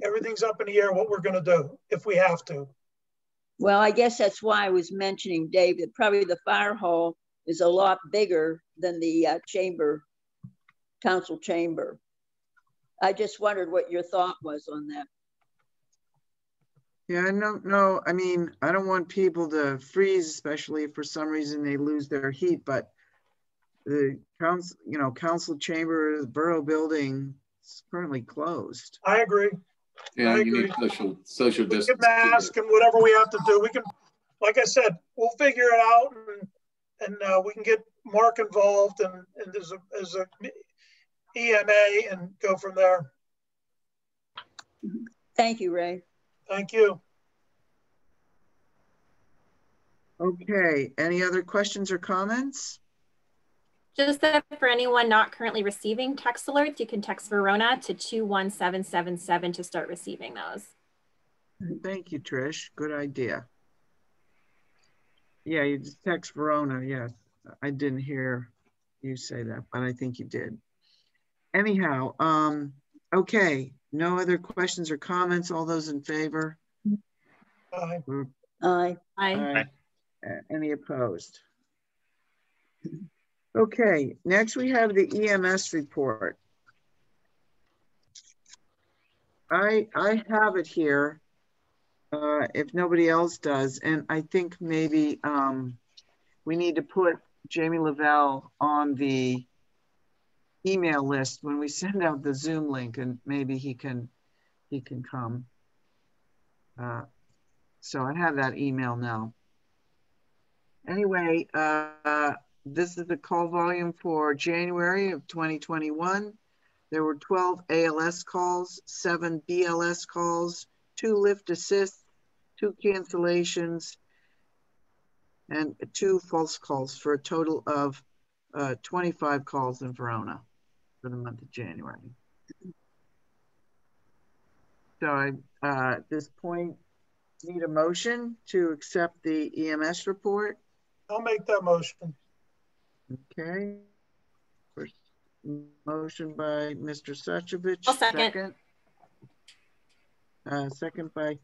K: everything's up in the air what we're going to do if we have to.
D: Well, I guess that's why I was mentioning, Dave, that probably the fire hall is a lot bigger than the council chamber. I just wondered what your thought was on that.
A: Yeah, I don't know. I mean, I don't want people to freeze, especially if for some reason they lose their heat, but the council chamber, the borough building is currently closed.
K: I agree.
B: Yeah, you need social distance.
K: We can mask and whatever we have to do. We can, like I said, we'll figure it out and we can get Mark involved and as a EMA and go from there.
D: Thank you, Ray.
K: Thank you.
A: Okay, any other questions or comments?
N: Just that for anyone not currently receiving text alerts, you can text Verona to 21777 to start receiving those.
A: Thank you, Trish. Good idea. Yeah, you just text Verona. Yeah, I didn't hear you say that, but I think you did. Anyhow, okay. No other questions or comments. All those in favor?
K: Aye.
D: Aye.
N: Aye.
A: Any opposed? Okay, next we have the EMS report. I have it here, if nobody else does, and I think maybe we need to put Jamie Lavelle on the email list when we send out the Zoom link, and maybe he can come. So I have that email now. Anyway, this is the call volume for January of 2021. There were 12 ALS calls, 7 BLS calls, 2 lift assists, 2 cancellations, and 2 false calls for a total of 25 calls in Verona for the month of January. So I, at this point, need a motion to accept the EMS report.
K: I'll make that motion.
A: Okay. First motion by Mr. Suchovich.
N: I'll second.
A: Second by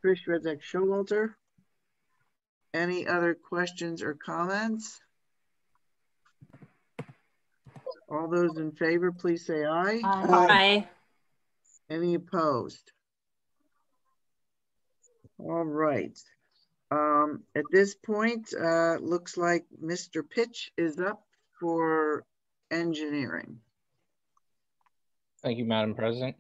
A: Trish Rezek-Showalter. Any other questions or comments? All those in favor, please say aye.
N: Aye.
A: Any opposed? All right. At this point, looks like Mr. Pitch is up for engineering.
P: Thank you, Madam President.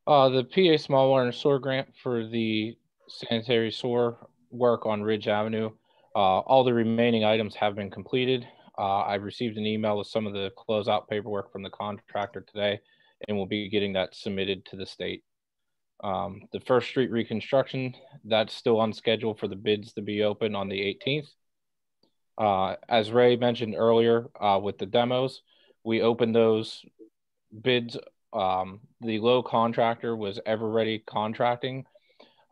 P: The PA Small Water and Sewer Grant for the sanitary sewer work on Ridge Avenue. All the remaining items have been completed. I've received an email with some of the closeout paperwork from the contractor today, and we'll be getting that submitted to the state. The First Street reconstruction, that's still on schedule for the bids to be open on the 18th. As Ray mentioned earlier, with the demos, we opened those bids. The low contractor was Ever Ready Contracting.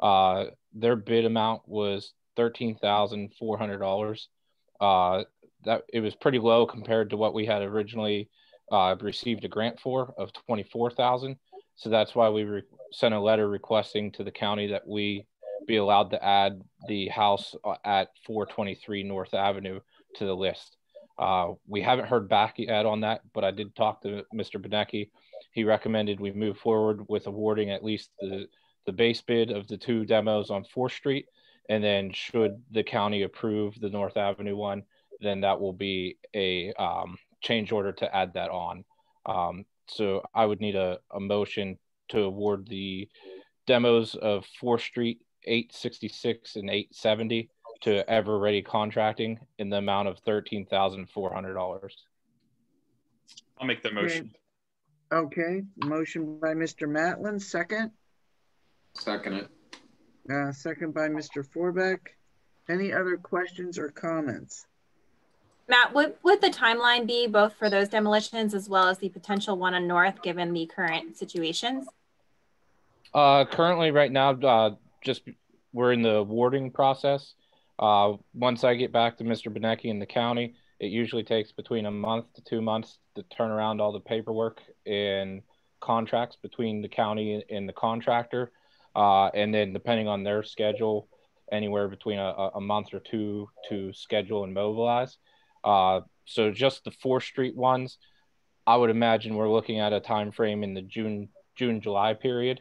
P: Their bid amount was $13,400. That it was pretty low compared to what we had originally received a grant for of $24,000. So that's why we sent a letter requesting to the county that we be allowed to add the house at 423 North Avenue to the list. We haven't heard back yet on that, but I did talk to Mr. Benecki. He recommended we move forward with awarding at least the base bid of the 2 demos on 4th Street. And then should the county approve the North Avenue one, then that will be a change order to add that on. So I would need a motion to award the demos of 4th Street, 866 and 870 to Ever Ready Contracting in the amount of $13,400.
E: I'll make the motion.
A: Okay, motion by Mr. Matlin, second.
B: Second it.
A: Second by Mr. Forbeck. Any other questions or comments?
N: Matt, what would the timeline be both for those demolitions as well as the potential one on North, given the current situations?
P: Currently, right now, just we're in the awarding process. Once I get back to Mr. Benecki in the county, it usually takes between a month to 2 months to turn around all the paperwork and contracts between the county and the contractor. And then depending on their schedule, anywhere between a month or 2 to schedule and mobilize. So just the 4th Street ones, I would imagine we're looking at a time frame in the June, July period.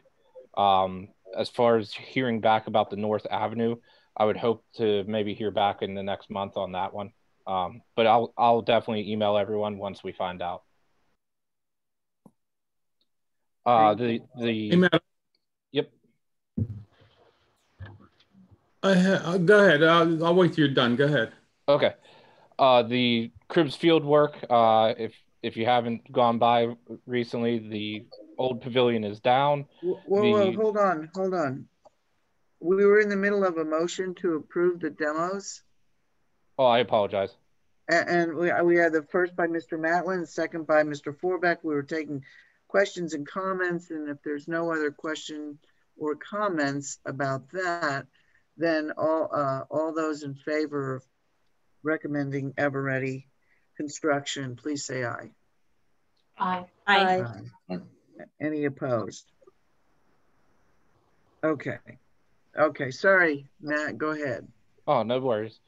P: As far as hearing back about the North Avenue, I would hope to maybe hear back in the next month on that one. But I'll definitely email everyone once we find out. Yep.
F: Go ahead. I'll wait till you're done. Go ahead.
P: Okay. The Cribs Field work, if you haven't gone by recently, the old pavilion is down.
A: Whoa, hold on. We were in the middle of a motion to approve the demos.
P: Oh, I apologize.
A: And we had the first by Mr. Matlin, second by Mr. Forbeck. We were taking questions and comments, and if there's no other question or comments about that, then all those in favor of recommending Eveready construction, please say aye.
J: Aye.
N: Aye.
A: Aye. Any opposed? Okay. Okay, sorry, Matt, go ahead.
P: Oh, no worries.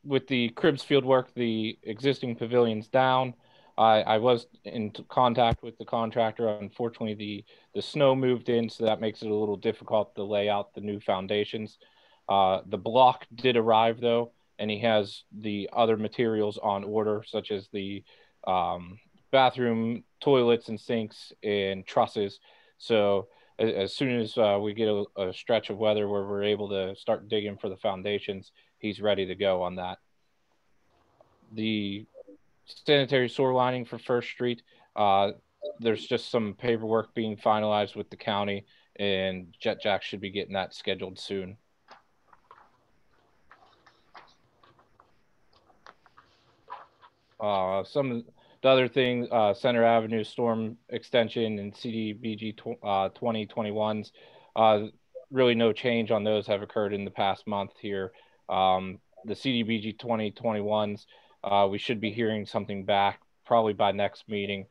P: With the Cribs field work, the existing pavilion's down. I was in contact with the contractor. Unfortunately, the snow moved in, so that makes it a little difficult to lay out the new foundations. The block did arrive, though, and he has the other materials on order, such as the bathroom, toilets and sinks, and trusses. So as soon as we get a stretch of weather where we're able to start digging for the foundations, he's ready to go on that. The sanitary sewer lining for First Street, there's just some paperwork being finalized with the county, and Jet Jack should be getting that scheduled soon. Some of the other things, Center Avenue storm extension and CDBG 2021s, really no change on those have occurred in the past month here. The CDBG 2021s, we should be hearing something back probably by next meeting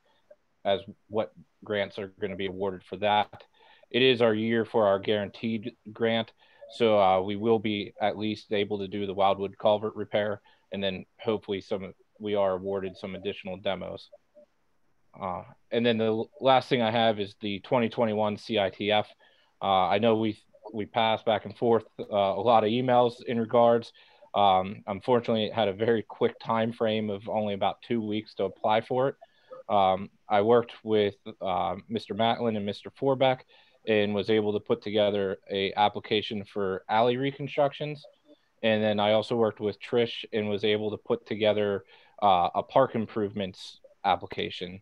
P: as what grants are going to be awarded for that. It is our year for our guaranteed grant, so we will be at least able to do the Wildwood culvert repair, and then hopefully we are awarded some additional demos. And then the last thing I have is the 2021 CITF. I know we passed back and forth a lot of emails in regards. Unfortunately, it had a very quick time frame of only about 2 weeks to apply for it. I worked with Mr. Matlin and Mr. Forbeck and was able to put together a application for alley reconstructions. And then I also worked with Trish and was able to put together a park improvements application.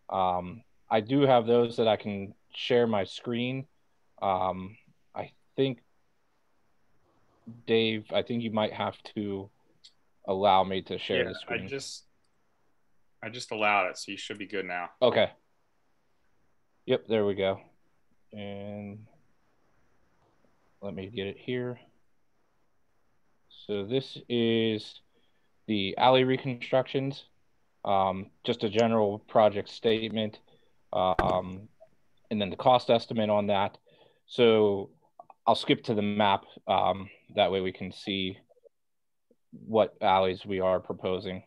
P: I do have those that I can share my screen. I think, Dave, I think you might have to allow me to share the screen.
E: I just allowed it, so you should be good now.
P: Okay. Yep, there we go. And let me get it here. So this is the alley reconstructions, just a general project statement, and then the cost estimate on that. So I'll skip to the map. That way we can see what alleys we are proposing.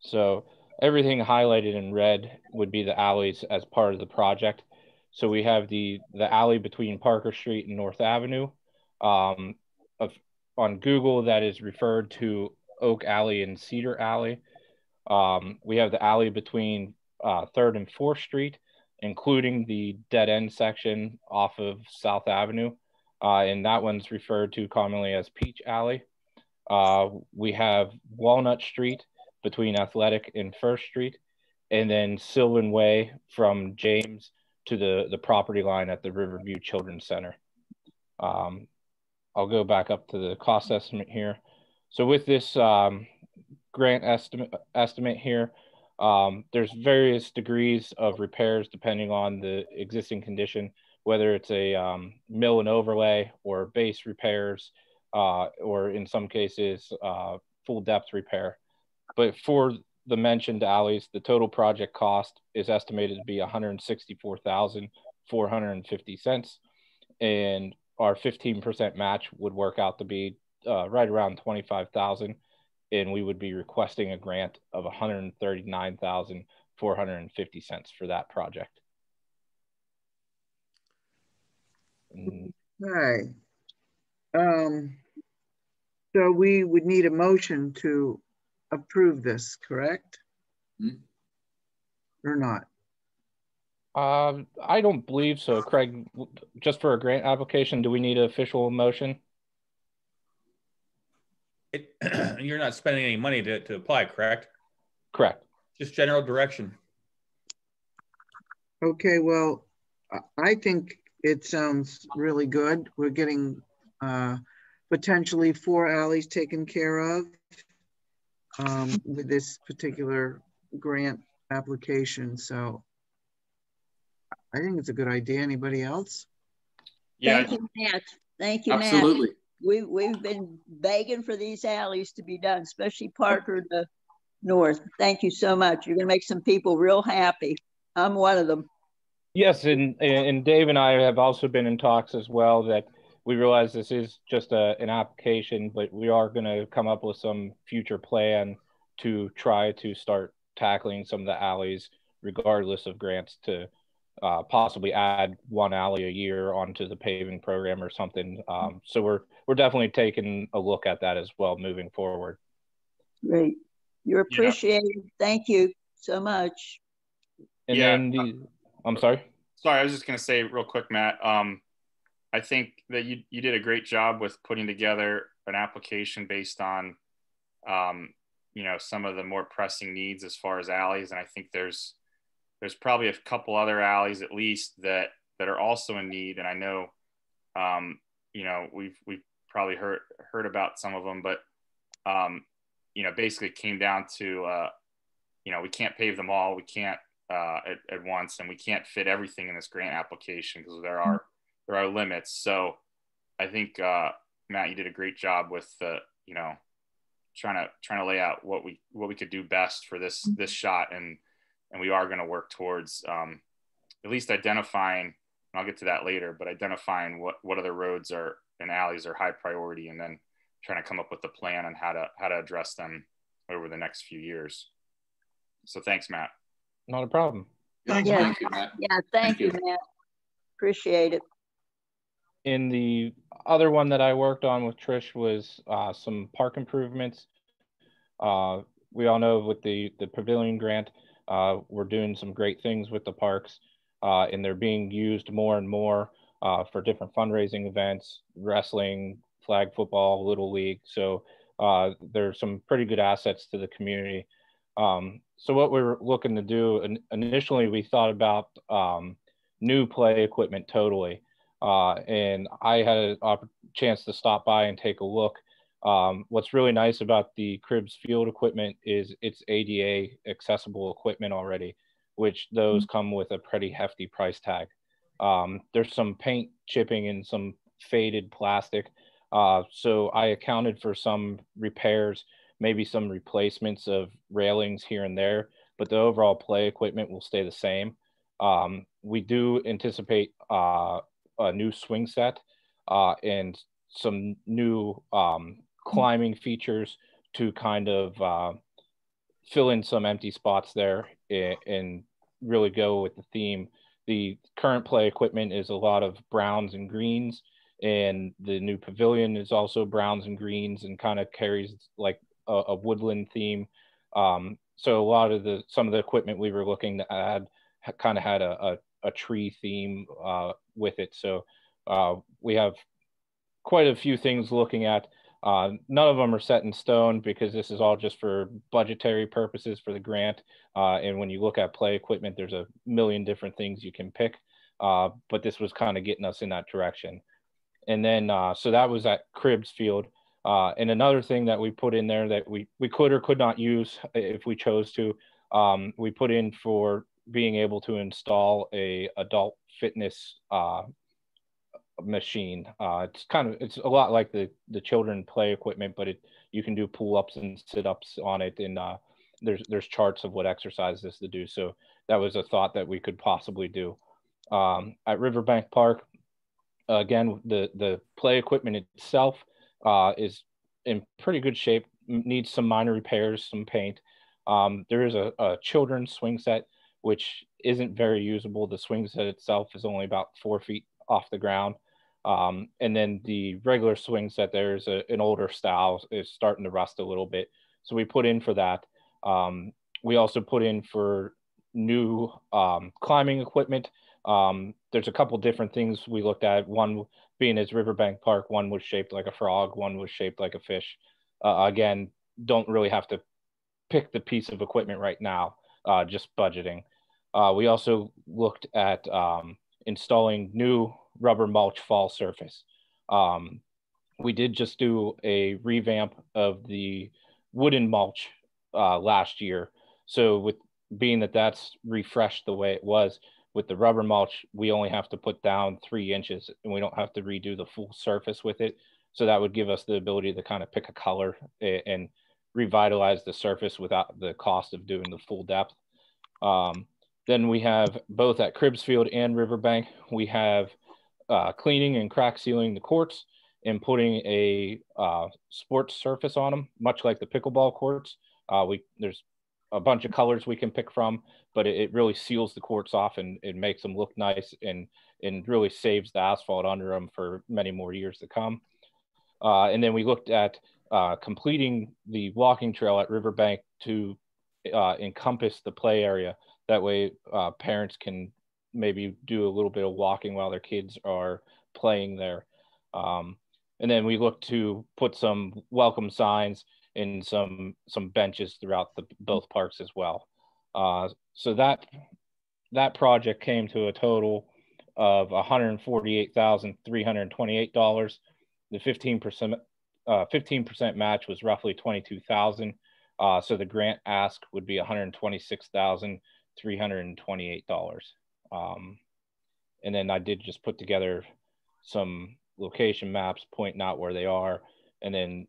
P: So everything highlighted in red would be the alleys as part of the project. So we have the alley between Parker Street and North Avenue. On Google, that is referred to Oak Alley and Cedar Alley. We have the alley between 3rd and 4th Street, including the dead end section off of South Avenue. And that one's referred to commonly as Peach Alley. We have Walnut Street between Athletic and 1st Street, and then Sylvan Way from James to the property line at the Riverview Children's Center. I'll go back up to the cost estimate here. So with this grant estimate here, there's various degrees of repairs depending on the existing condition, whether it's a mill and overlay or base repairs, or in some cases, full depth repair. But for the mentioned alleys, the total project cost is estimated to be $164,450, and our 15% match would work out to be right around $25,000, and we would be requesting a grant of $139,450 for that project.
A: Okay. So we would need a motion to approve this, correct? Or not?
P: I don't believe so. Craig, just for a grant application, do we need an official motion?
L: You're not spending any money to apply, correct?
P: Correct.
L: Just general direction.
A: Okay, well, I think it sounds really good. We're getting potentially 4 alleys taken care of with this particular grant application. So I think it's a good idea. Anybody else?
E: Yeah.
D: Thank you, Matt. Thank you,
B: Absolutely.
D: Matt. We've been begging for these alleys to be done, especially Parker to North. Thank you so much. You're going to make some people real happy. I'm one of them.
P: Yes, and Dave and I have also been in talks as well that we realize this is just an application, but we are going to come up with some future plan to try to start tackling some of the alleys, regardless of grants, to possibly add 1 alley a year onto the paving program or something. So we're definitely taking a look at that as well moving forward.
D: Great. You're appreciated. Yeah. Thank you so much.
P: And then I'm sorry.
E: Sorry, I was just going to say real quick, Matt. I think that you did a great job with putting together an application based on, you know, some of the more pressing needs as far as alleys. And I think there's probably a couple other alleys at least that are also in need. And I know, you know, we've probably heard about some of them, but, you know, basically it came down to, you know, we can't pave them all. We can't at once, and we can't fit everything in this grant application because there are limits. So I think, Matt, you did a great job with you know, trying to lay out what we could do best for this shot. And we are going to work towards at least identifying, and I'll get to that later, but identifying what other roads and alleys are high priority, and then trying to come up with a plan on how to address them over the next few years. So thanks, Matt.
P: Not a problem.
D: Thank you, Matt. Yeah, thank you, Matt. Appreciate it.
P: And the other one that I worked on with Trish was some park improvements. We all know with the pavilion grant, we're doing some great things with the parks, and they're being used more and more for different fundraising events, wrestling, flag football, Little League. So there's some pretty good assets to the community. So what we were looking to do, initially we thought about new play equipment totally. And I had a chance to stop by and take a look. What's really nice about the Cribbs Field equipment is it's ADA accessible equipment already, which those come with a pretty hefty price tag. There's some paint chipping and some faded plastic. So I accounted for some repairs, maybe some replacements of railings here and there, but the overall play equipment will stay the same. We do anticipate a new swing set and some new climbing features to kind of fill in some empty spots there and really go with the theme. The current play equipment is a lot of browns and greens, and the new pavilion is also browns and greens and kind of carries like a woodland theme. So a lot of some of the equipment we were looking to add kind of had a tree theme with it. So we have quite a few things looking at. None of them are set in stone because this is all just for budgetary purposes for the grant. And when you look at play equipment, there's a million different things you can pick. But this was kind of getting us in that direction. And then, so that was at Cribbs Field. And another thing that we put in there that we could or could not use if we chose to, we put in for being able to install a adult fitness machine. It's a lot like the children play equipment, but you can do pull-ups and sit-ups on it, and there's charts of what exercises to do. So that was a thought that we could possibly do. At Riverbank Park, again, the play equipment itself is in pretty good shape, needs some minor repairs, some paint. There is a children's swing set, which isn't very usable. The swing set itself is only about 4 feet off the ground. And then the regular swing set, there's an older style, is starting to rust a little bit. So we put in for that. We also put in for new climbing equipment. There's a couple different things we looked at. One being as Riverbank Park, one was shaped like a frog, one was shaped like a fish. Again, don't really have to pick the piece of equipment right now, just budgeting. We also looked at installing new rubber mulch fall surface. We did just do a revamp of the wooden mulch last year. So with being that that's refreshed the way it was, with the rubber mulch, we only have to put down 3 inches and we don't have to redo the full surface with it. So that would give us the ability to kind of pick a color and revitalize the surface without the cost of doing the full depth. Then we have both at Cribbs Field and Riverbank, we have cleaning and crack sealing the courts and putting a sports surface on them, much like the pickleball courts. There's a bunch of colors we can pick from, but it really seals the courts off and it makes them look nice and really saves the asphalt under them for many more years to come. And then we looked at completing the walking trail at Riverbank to encompass the play area. That way parents can maybe do a little bit of walking while their kids are playing there. And then we look to put some welcome signs and some benches throughout both parks as well. So that project came to a total of $148,328. The 15% match was roughly $22,000. So the grant ask would be $126,328. And then I did just put together some location maps pointing out where they are, and then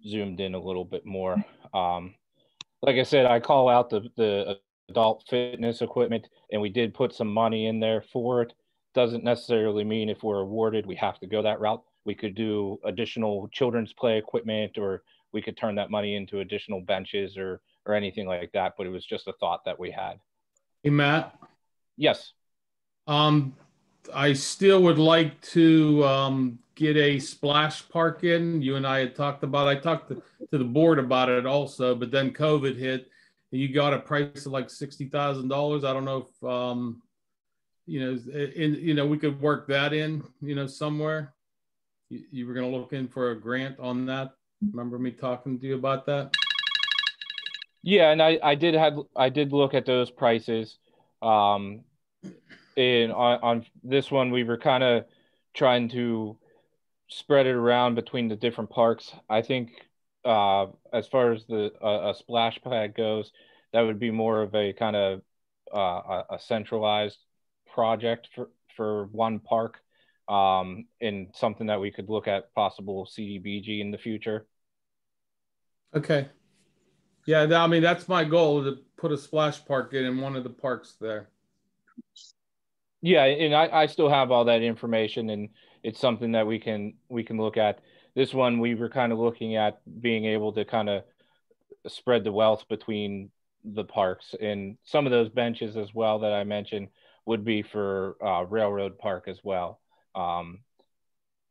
P: zoomed in a little bit more. Like I said, I call out the adult fitness equipment, and we did put some money in there for it. Doesn't necessarily mean if we're awarded, we have to go that route. We could do additional children's play equipment, or we could turn that money into additional benches or anything like that. But it was just a thought that we had.
F: Hey, Matt.
P: Yes.
F: I still would like to get a splash park in. You and I had talked about, I talked to the board about it also, but then COVID hit and you got a price of like $60,000. I don't know if, we could work that in, somewhere. You were going to look in for a grant on that. Remember me talking to you about that?
P: Yeah, and I did look at those prices. And on this one, we were kind of trying to spread it around between the different parks. I think as far as a splash pad goes, that would be more of a kind of a centralized project for one park, and something that we could look at possible CDBG in the future.
F: Okay. Yeah, I mean, that's my goal, to put a splash park in one of the parks there.
P: Yeah, and I still have all that information, and it's something that we can look at. This one, we were kind of looking at being able to kind of spread the wealth between the parks, and some of those benches as well that I mentioned would be for Railroad Park as well. And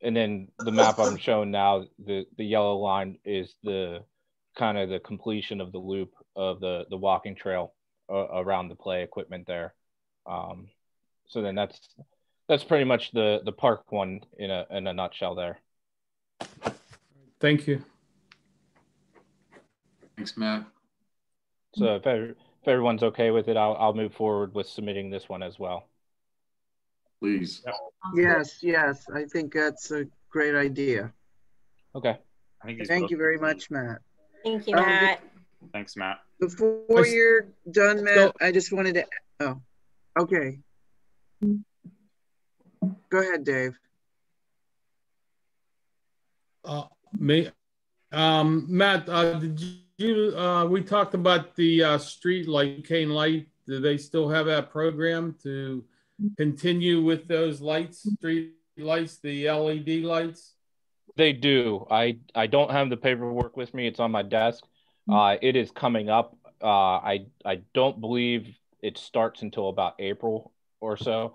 P: then the map I'm showing now, the yellow line is the kind of the completion of the loop of the walking trail around the play equipment there. So then that's pretty much the park one in a nutshell there.
F: Thank you.
B: Thanks, Matt.
P: So if everyone's okay with it, I'll move forward with submitting this one as well.
B: Please.
A: Yes. I think that's a great idea.
P: Okay.
A: Thank you very much, Matt.
N: Thank you, Matt.
E: Thanks, Matt.
A: Before you're done, Matt, I just wanted to, okay. Go ahead, Dave.
F: Matt, did you, we talked about the street light, cane light. Do they still have that program to continue with those lights, street lights, the LED lights?
P: They do. I don't have the paperwork with me. It's on my desk. It is coming up. I don't believe it starts until about April or so.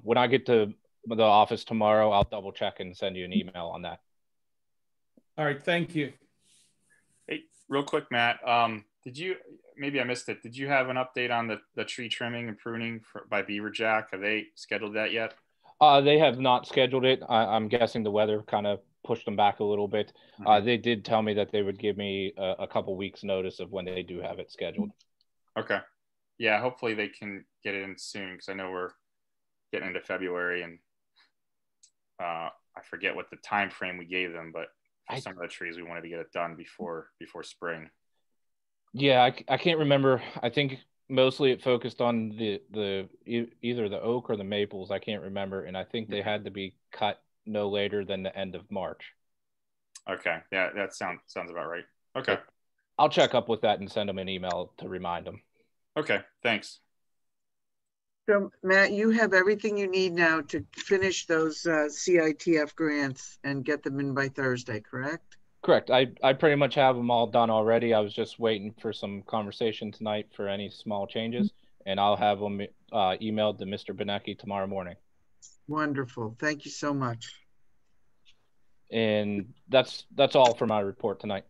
P: When I get to the office tomorrow, I'll double check and send you an email on that.
F: All right, thank you.
E: Hey, real quick, Matt, maybe I missed it. Did you have an update on the tree trimming and pruning by Beaver Jack? Have they scheduled that yet?
P: They have not scheduled it. I'm guessing the weather kind of pushed them back a little bit. Mm-hmm. They did tell me that they would give me a couple weeks notice of when they do have it scheduled.
E: Okay. Yeah, hopefully they can get it in soon, because I know we're getting into February and I forget what the time frame we gave them, but for some of the trees, we wanted to get it done before spring.
P: Yeah, I can't remember. I think mostly it focused on either the oak or the maples. I can't remember, and I think they had to be cut no later than the end of March.
E: Okay, yeah, that sounds about right. Okay,
P: I'll check up with that and send them an email to remind them.
E: Okay, thanks.
A: So Matt, you have everything you need now to finish those CITF grants and get them in by Thursday, correct?
P: Correct. I pretty much have them all done already. I was just waiting for some conversation tonight for any small changes, and I'll have them emailed to Mr. Benecki tomorrow morning.
A: Wonderful. Thank you so much.
P: And that's all for my report tonight.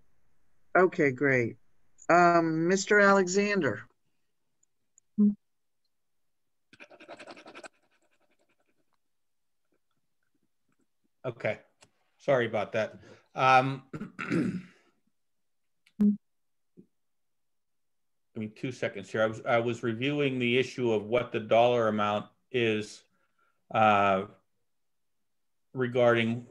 A: Okay, great. Mr. Alexander.
L: Okay, sorry about that. Give me 2 seconds here. I was reviewing the issue of what the dollar amount is regarding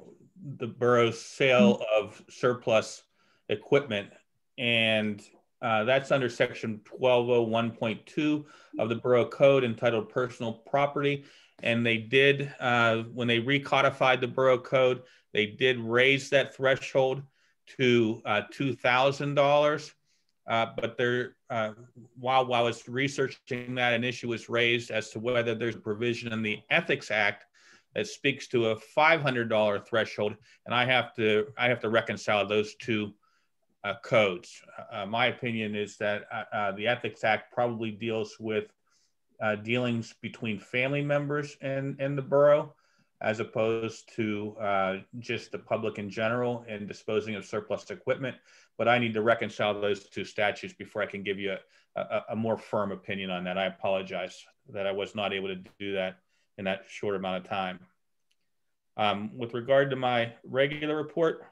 L: the borough's sale of surplus equipment, and that's under section 1201.2 of the Borough Code entitled Personal Property. And they did, when they recodified the Borough Code, they did raise that threshold to $2,000. But there, while I was researching that, an issue was raised as to whether there's a provision in the Ethics Act that speaks to a $500 threshold, and I have to reconcile those two codes. My opinion is that the Ethics Act probably deals with dealings between family members and the borough, as opposed to just the public in general and disposing of surplus equipment. But I need to reconcile those two statutes before I can give you a more firm opinion on that. I apologize that I was not able to do that in that short amount of time. With regard to my regular report,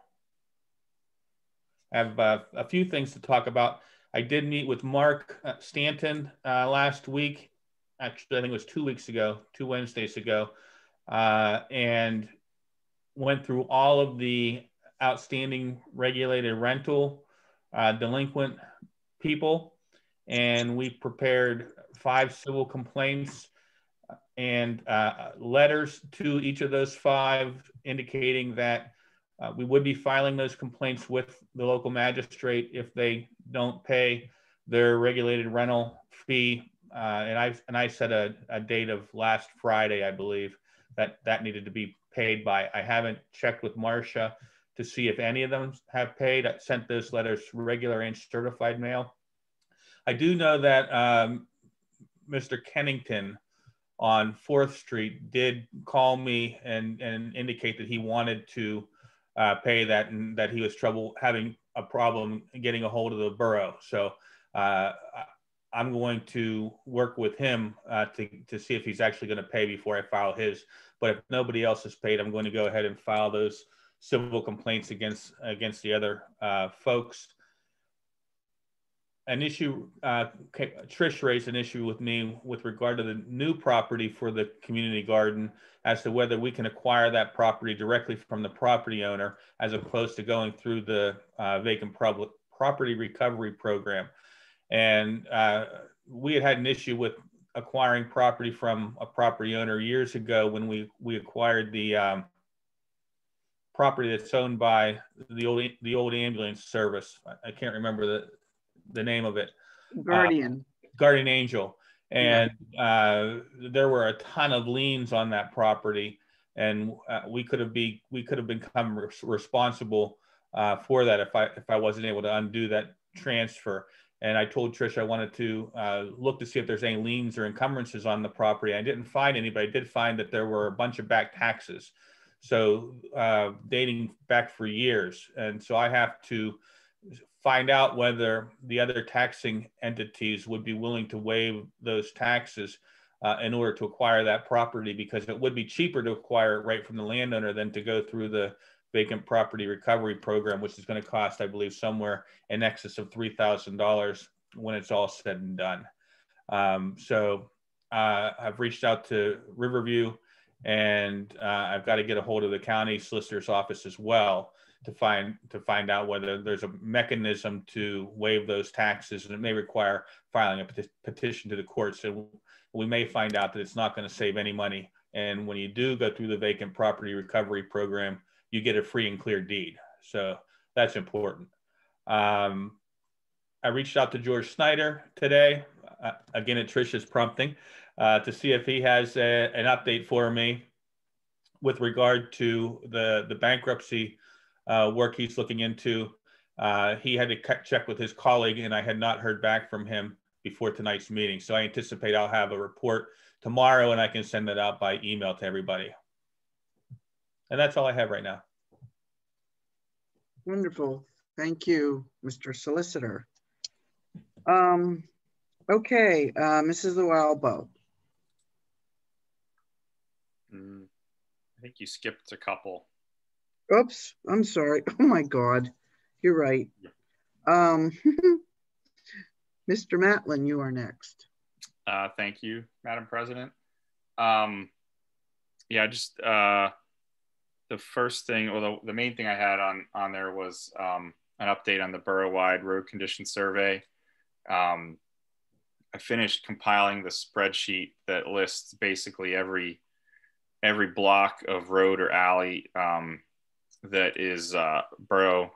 L: I have a few things to talk about. I did meet with Mark Stanton last week. Actually, I think it was 2 weeks ago, 2 Wednesdays ago, and went through all of the outstanding regulated rental delinquent people. And we prepared 5 civil complaints and letters to each of those 5 indicating that we would be filing those complaints with the local magistrate if they don't pay their regulated rental fee. And I set a date of last Friday, I believe, that needed to be paid by. I haven't checked with Marcia to see if any of them have paid. I sent those letters regular and certified mail. I do know that Mr. Kennington on 4th Street did call me and indicate that he wanted to pay that, and that he was having a problem getting a hold of the borough. So I'm going to work with him to see if he's actually going to pay before I file his. But if nobody else has paid, I'm going to go ahead and file those civil complaints against the other folks. An issue, Trish raised an issue with me with regard to the new property for the community garden as to whether we can acquire that property directly from the property owner as opposed to going through the vacant property recovery program. And we had an issue with acquiring property from a property owner years ago when we acquired the property that's owned by the old ambulance service. I can't remember the name of it.
A: Guardian.
L: Guardian Angel. And there were a ton of liens on that property, and we could have become responsible for that if I wasn't able to undo that transfer. And I told Trish I wanted to look to see if there's any liens or encumbrances on the property. I didn't find any, but I did find that there were a bunch of back taxes, so dating back for years. And so I have to find out whether the other taxing entities would be willing to waive those taxes in order to acquire that property, because it would be cheaper to acquire it right from the landowner than to go through the vacant property recovery program, which is going to cost, I believe, somewhere in excess of $3,000 when it's all said and done. So I've reached out to Riverview, And I've got to get a hold of the county solicitor's office as well to find out whether there's a mechanism to waive those taxes, and it may require filing a petition to the court. So we may find out that it's not going to save any money. And when you do go through the vacant property recovery program, you get a free and clear deed. So that's important. I reached out to George Snyder today, again at Trish's prompting, to see if he has an update for me with regard to the bankruptcy work he's looking into. He had to check with his colleague, and I had not heard back from him before tonight's meeting. So I anticipate I'll have a report tomorrow, and I can send that out by email to everybody. And that's all I have right now.
A: Wonderful. Thank you, Mr. Solicitor. Okay, Mrs. Lualbo.
E: I think you skipped a couple.
A: Oops, I'm sorry. Oh my God, you're right. Mr. Matlin, you are next.
E: Thank you, Madam President. Yeah, just the first thing, or the main thing I had on there was an update on the borough-wide road condition survey. I finished compiling the spreadsheet that lists basically every block of road or alley that is borough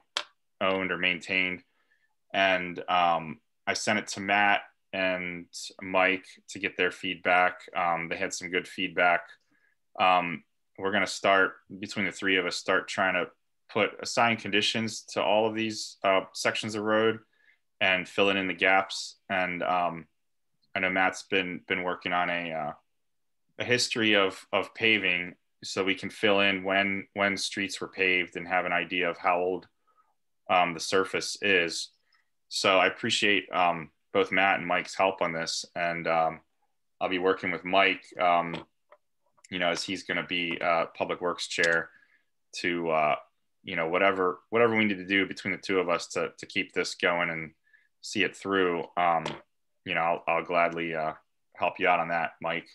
E: owned or maintained. And I sent it to Matt and Mike to get their feedback. They had some good feedback. We're going to start, between the three of us, start trying to assign conditions to all of these sections of road and filling in the gaps. And I know Matt's been working on a history of paving, so we can fill in when streets were paved and have an idea of how old the surface is. So I appreciate both Matt and Mike's help on this, and I'll be working with Mike, as he's going to be Public Works Chair, to whatever we need to do between the two of us to keep this going and see it through. I'll gladly help you out on that, Mike.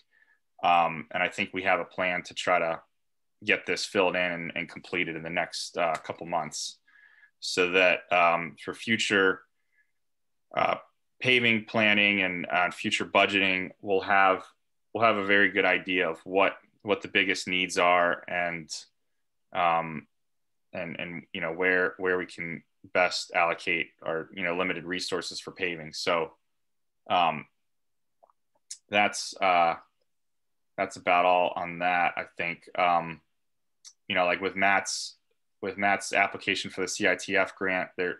E: And I think we have a plan to try to get this filled in and completed in the next couple months, so that for future paving planning and future budgeting, we'll have a very good idea of what the biggest needs are, and where we can best allocate our limited resources for paving. So that's about all on that. I think like with Matt's application for the CITF grant, there,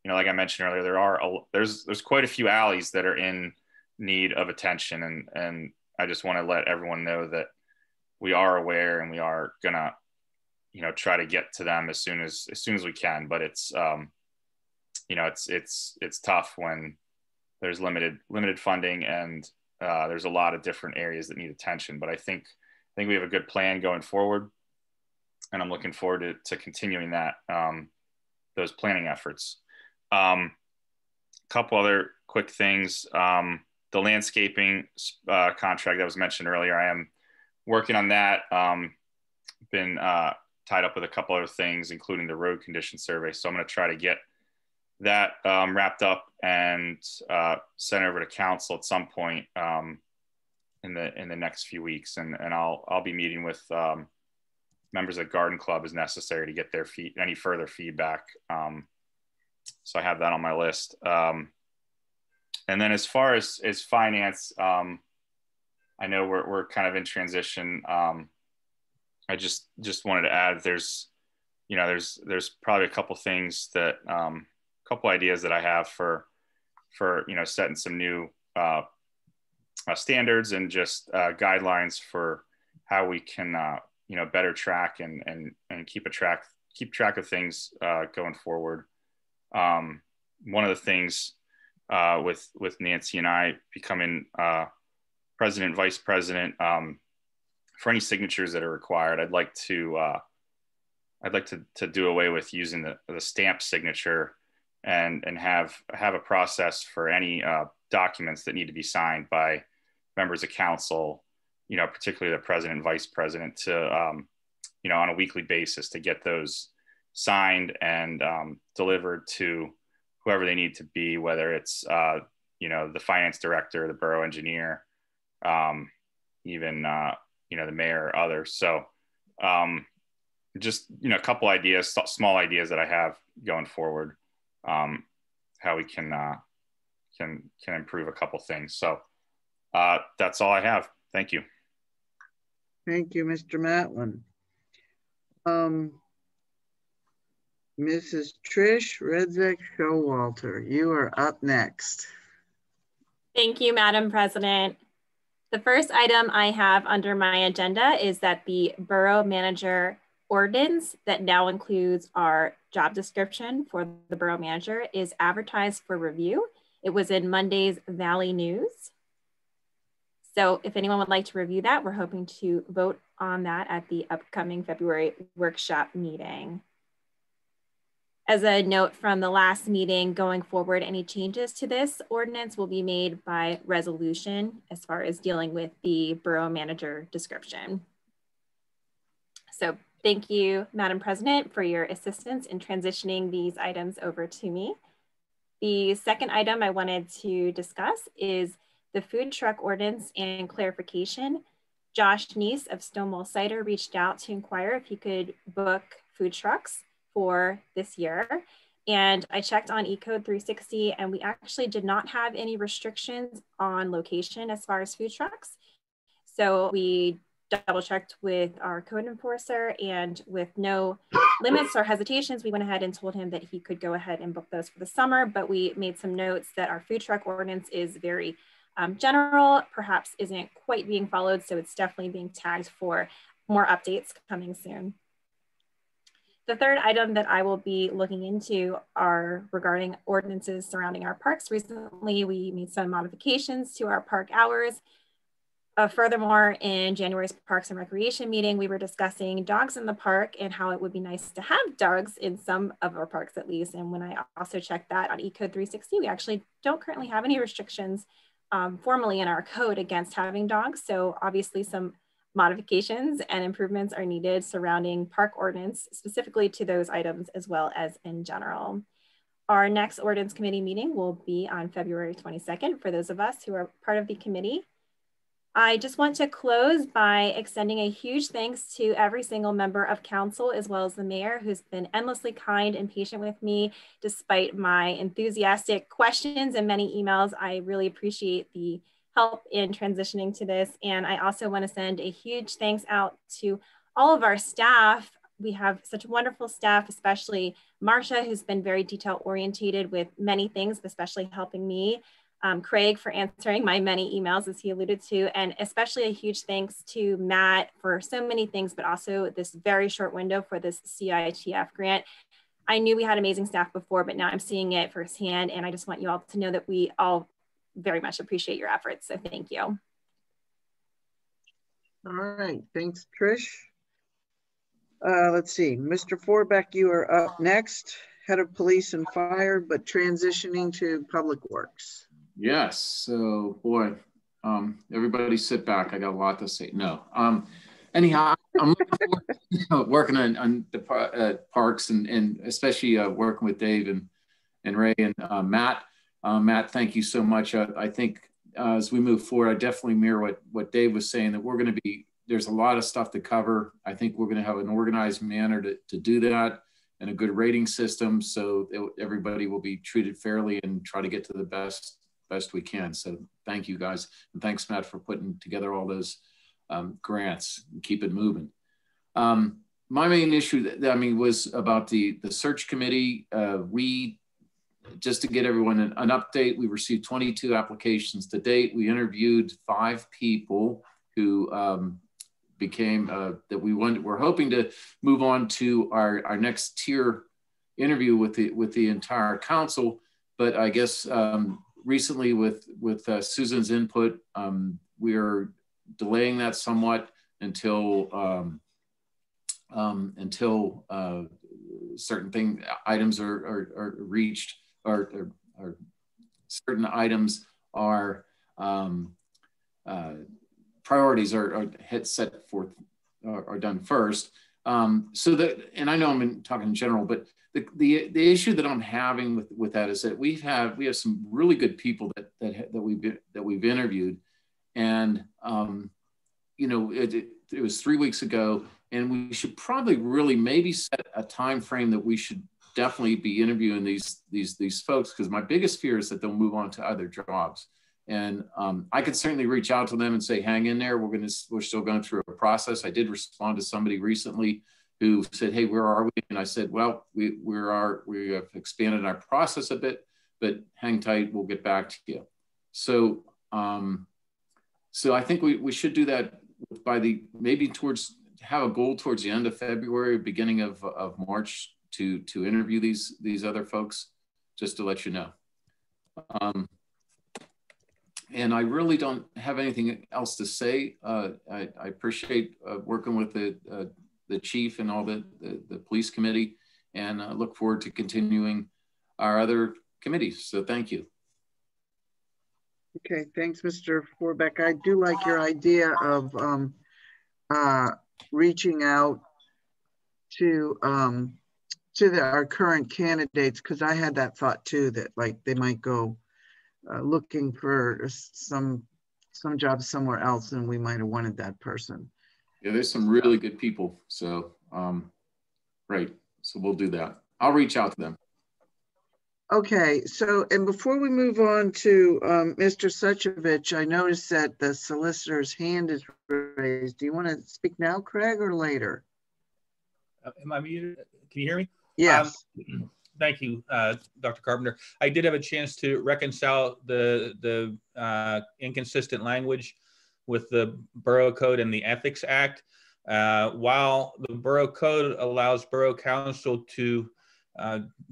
E: like I mentioned earlier, there's quite a few alleys that are in need of attention, and I just want to let everyone know that we are aware, and we are gonna try to get to them as soon as we can. But it's it's tough when there's limited funding, and there's a lot of different areas that need attention. But I think we have a good plan going forward, and I'm looking forward to continuing that those planning efforts. Couple other quick things. The landscaping contract that was mentioned earlier, I am working on that. Been tied up with a couple other things, including the road condition survey. So I'm going to try to get that wrapped up and sent over to council at some point in the next few weeks, and I'll be meeting with members of Garden Club as necessary to get any further feedback. So I have that on my list. And then as far as finance, I know we're kind of in transition. I just wanted to add, there's probably a couple things that couple ideas that I have for setting some new standards and just guidelines for how we can better track and keep track of things going forward. One of the things with Nancy and I becoming president, vice president, for any signatures that are required, I'd like to do away with using the stamp signature and have a process for any documents that need to be signed by members of council you know, particularly the president, vice president, to, you know, on a weekly basis to get those signed and delivered to whoever they need to be, whether it's, you know, the finance director, the borough engineer, even, you know, the mayor or others. So just, you know, a couple ideas, small ideas that I have going forward, how we can improve a couple things. So that's all I have. Thank you.
A: Thank you, Mr. Matlin. Mrs. Trish Redzek-Showalter, you are up next.
N: Thank you, Madam President. The first item I have under my agenda is that the borough manager ordinance that now includes our job description for the borough manager is advertised for review. It was in Monday's Valley News. So if anyone would like to review that, we're hoping to vote on that at the upcoming February workshop meeting. As a note from the last meeting, going forward, any changes to this ordinance will be made by resolution as far as dealing with the borough manager description. So thank you, Madam President, for your assistance in transitioning these items over to me. The second item I wanted to discuss is the food truck ordinance and clarification. Josh Neese of Stonewall Cider reached out to inquire if he could book food trucks for this year. And I checked on Ecode 360 and we actually did not have any restrictions on location as far as food trucks. So we double checked with our code enforcer, and with no limits or hesitations, we went ahead and told him that he could go ahead and book those for the summer. But we made some notes that our food truck ordinance is very general, perhaps isn't quite being followed. So it's definitely being tagged for more updates coming soon. The third item that I will be looking into are regarding ordinances surrounding our parks. Recently, we made some modifications to our park hours. Furthermore, in January's Parks and Recreation meeting, we were discussing dogs in the park and how it would be nice to have dogs in some of our parks at least. And when I also checked that on Ecode 360, we actually don't currently have any restrictions formally in our code against having dogs. So obviously some modifications and improvements are needed surrounding park ordinance, specifically to those items as well as in general. Our next ordinance committee meeting will be on February 22nd for those of us who are part of the committee. I just want to close by extending a huge thanks to every single member of council, as well as the mayor, who's been endlessly kind and patient with me, despite my enthusiastic questions and many emails. I really appreciate the help in transitioning to this. And I also want to send a huge thanks out to all of our staff. We have such wonderful staff, especially Marsha, who's been very detail oriented with many things, especially helping me. Craig for answering my many emails, as he alluded to, and especially a huge thanks to Matt for so many things, but also this very short window for this CITF grant. I knew we had amazing staff before, but now I'm seeing it firsthand, and I just want you all to know that we all very much appreciate your efforts, so thank you.
A: All right, thanks, Trish. Let's see, Mr. Forbeck, you are up next, head of police and fire, but transitioning to public works.
B: Yes. So, boy, everybody sit back. I got a lot to say. No. Anyhow, I'm looking forward to working on the parks and especially working with Dave and Ray and Matt. Matt, thank you so much. I think as we move forward, I definitely mirror what Dave was saying, that we're going to be, there's a lot of stuff to cover. I think we're going to have an organized manner to do that, and a good rating system, so everybody will be treated fairly and try to get to the best we can. So thank you guys. And thanks, Matt, for putting together all those grants and keep it moving. My main issue was about the search committee. Just to get everyone an update, we received 22 applications to date. We interviewed 5 people who became, we're hoping to move on to our next tier interview with the entire council. But I guess recently with Susan's input, we are delaying that somewhat until certain items are reached, or certain items are priorities are set forth, are done first. So that, and I know I'm talking in general, but the issue that I'm having with that is that we have some really good people that we've interviewed, and you know, it was 3 weeks ago, and we should probably really maybe set a time frame that we should definitely be interviewing these folks, because my biggest fear is that they'll move on to other jobs. And I could certainly reach out to them and say, hang in there. We're still going through a process. I did respond to somebody recently who said, hey, where are we? And I said, well, we have expanded our process a bit, but hang tight. We'll get back to you. So, so I think we should do that by have a goal towards the end of February, beginning of March to interview these other folks, just to let you know. And I really don't have anything else to say. I appreciate working with the chief and all the police committee, and look forward to continuing our other committees. So thank you.
A: Okay, thanks, Mr. Forbeck. I do like your idea of reaching out to our current candidates, because I had that thought too, that like they might go looking for some job somewhere else, and we might have wanted that person.
B: Yeah, there's some really good people. So, right. So we'll do that. I'll reach out to them.
A: Okay. So, and before we move on to Mr. Suchovich, I noticed that the solicitor's hand is raised. Do you want to speak now, Craig, or later?
L: Am I muted? Can you hear me?
A: Yes.
L: Thank you, Dr. Carpenter. I did have a chance to reconcile the inconsistent language with the Borough Code and the Ethics Act. While the Borough Code allows Borough Council to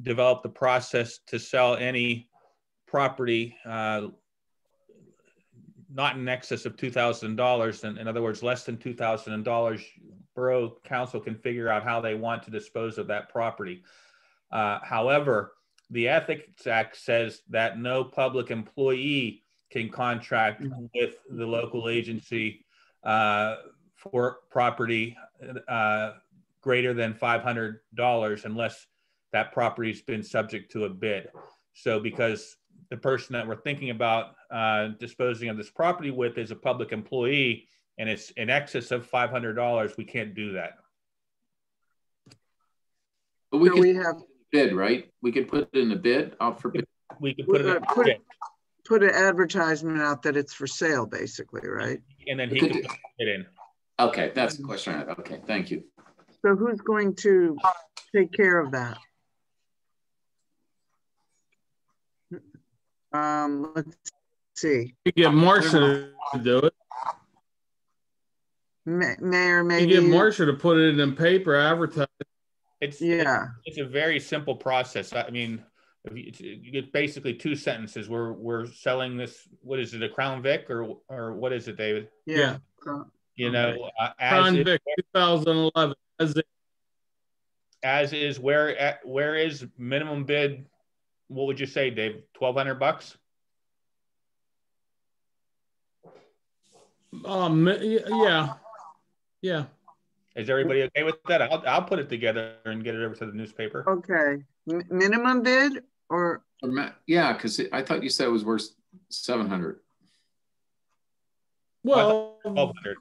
L: develop the process to sell any property not in excess of $2,000, and in other words, less than $2,000, Borough Council can figure out how they want to dispose of that property. However, the Ethics Act says that no public employee can contract with the local agency for property greater than $500 unless that property's been subject to a bid. So because the person that we're thinking about disposing of this property with is a public employee and it's in excess of $500, we can't do that.
B: But we can have bid, right? We could put it in a bid out for bid.
L: We could put it in a bid.
A: Put an advertisement out that it's for sale, basically, right?
L: And then he could put it in.
B: Okay, that's the question I had. Okay, thank you.
A: So who's going to take care of that? Let's see.
F: You get Marcia to do it.
A: Mayor, maybe.
F: You get Marcia to put it in paper, advertise.
L: It's a very simple process. I mean, you get basically two sentences. We're selling this. What is it? A Crown Vic or what is it, David?
A: Yeah.
L: You know,
F: Crown Vic 2011.
L: As is. Where is minimum bid? What would you say, Dave? $1,200?
F: Yeah.
L: Is everybody okay with that? I'll put it together and get it over to the newspaper.
A: Okay. Minimum bid or?
B: Yeah, because I thought you said it was worth $700.
F: Well,
L: 1,200.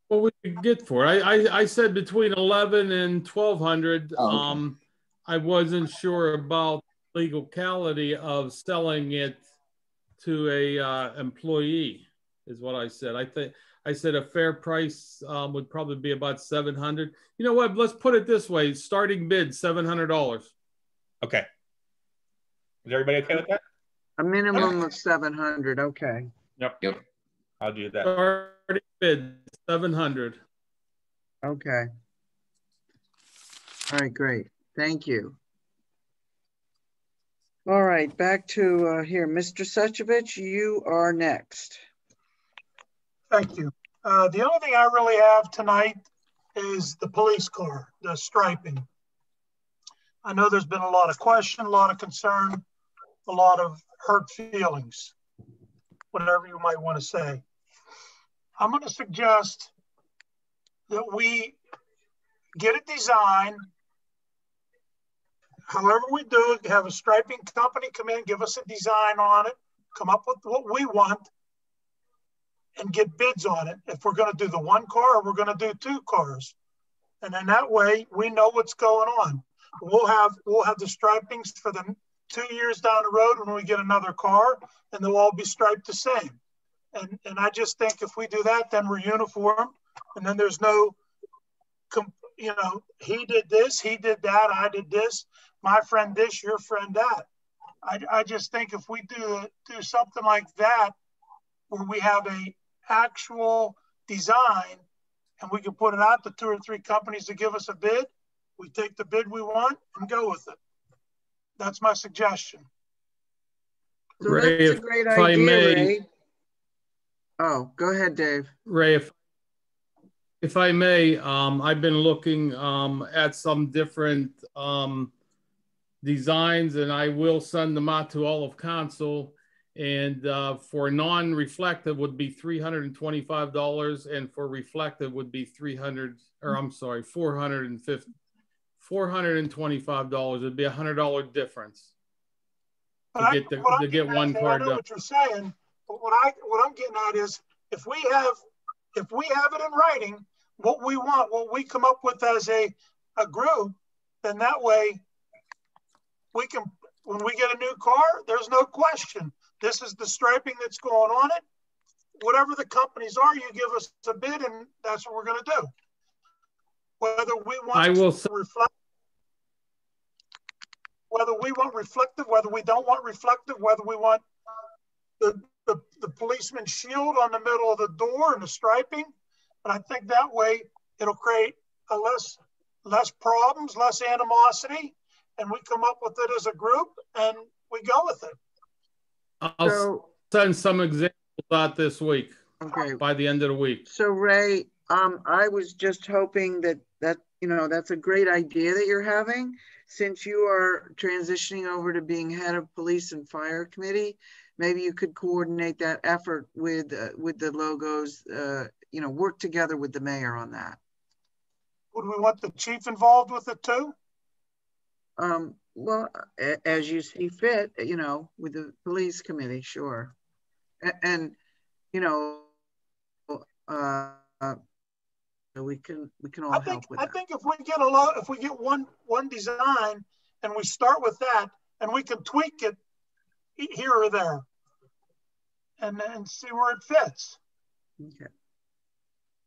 F: What we could get for it? I said between 1,100 and 1,200.
B: Oh, okay.
F: I wasn't sure about legality of selling it to a employee, is what I said. I said a fair price would probably be about $700. You know what? Let's put it this way: starting bid $700.
L: Okay. Is everybody okay with that?
A: A minimum of 700. Okay.
L: Yep. I'll do that.
F: Starting bid 700.
A: Okay. All right, great. Thank you. All right, back to here. Mr. Suchovich, you are next.
K: Thank you. The only thing I really have tonight is the police car, the striping. I know there's been a lot of question, a lot of concern, a lot of hurt feelings, whatever you might want to say. I'm going to suggest that we get a design. However we do it, have a striping company come in, give us a design on it, come up with what we want, and get bids on it. If we're going to do the one car or we're going to do two cars. And then that way we know what's going on. We'll have the stripings for the 2 years down the road when we get another car, and they'll all be striped the same. And I just think if we do that, then we're uniform, and then there's no, you know, he did this, he did that, I did this, my friend this, your friend that. I just think if we do something like that, where we have a actual design and we can put it out to 2 or 3 companies to give us a bid, we take the bid we want and go with it. That's my suggestion.
A: So Ray, that's a great idea, Ray. Oh, go ahead, Dave.
F: Ray, if I may, I've been looking at some different designs, and I will send them out to all of council. And for non-reflective would be $325, and for reflective would be $425. It'd be $100 difference to get one car done. I know
K: what you're saying, but what I'm getting at is if we have it in writing, what we want, what we come up with as a group, then that way we can, when we get a new car, there's no question. This is the striping that's going on it. Whatever the companies are, you give us a bid, and that's what we're going to do. Whether we want whether we want reflective, whether we don't want reflective, whether we want the policeman's shield on the middle of the door and the striping. And I think that way it'll create a less problems, less animosity, and we come up with it as a group and we go with it.
F: I'll send some examples out this week. Okay. By the end of the week.
A: So Ray, I was just hoping that you know, that's a great idea that you're having. Since you are transitioning over to being head of police and fire committee, maybe you could coordinate that effort with the logos. You know, work together with the mayor on that.
K: Would we want the chief involved with it too?
A: Well, as you see fit, you know, with the police committee, sure. And you know, we can all help with that.
K: I think if we get one design and we start with that, and we can tweak it here or there, and see where it fits.
A: Okay.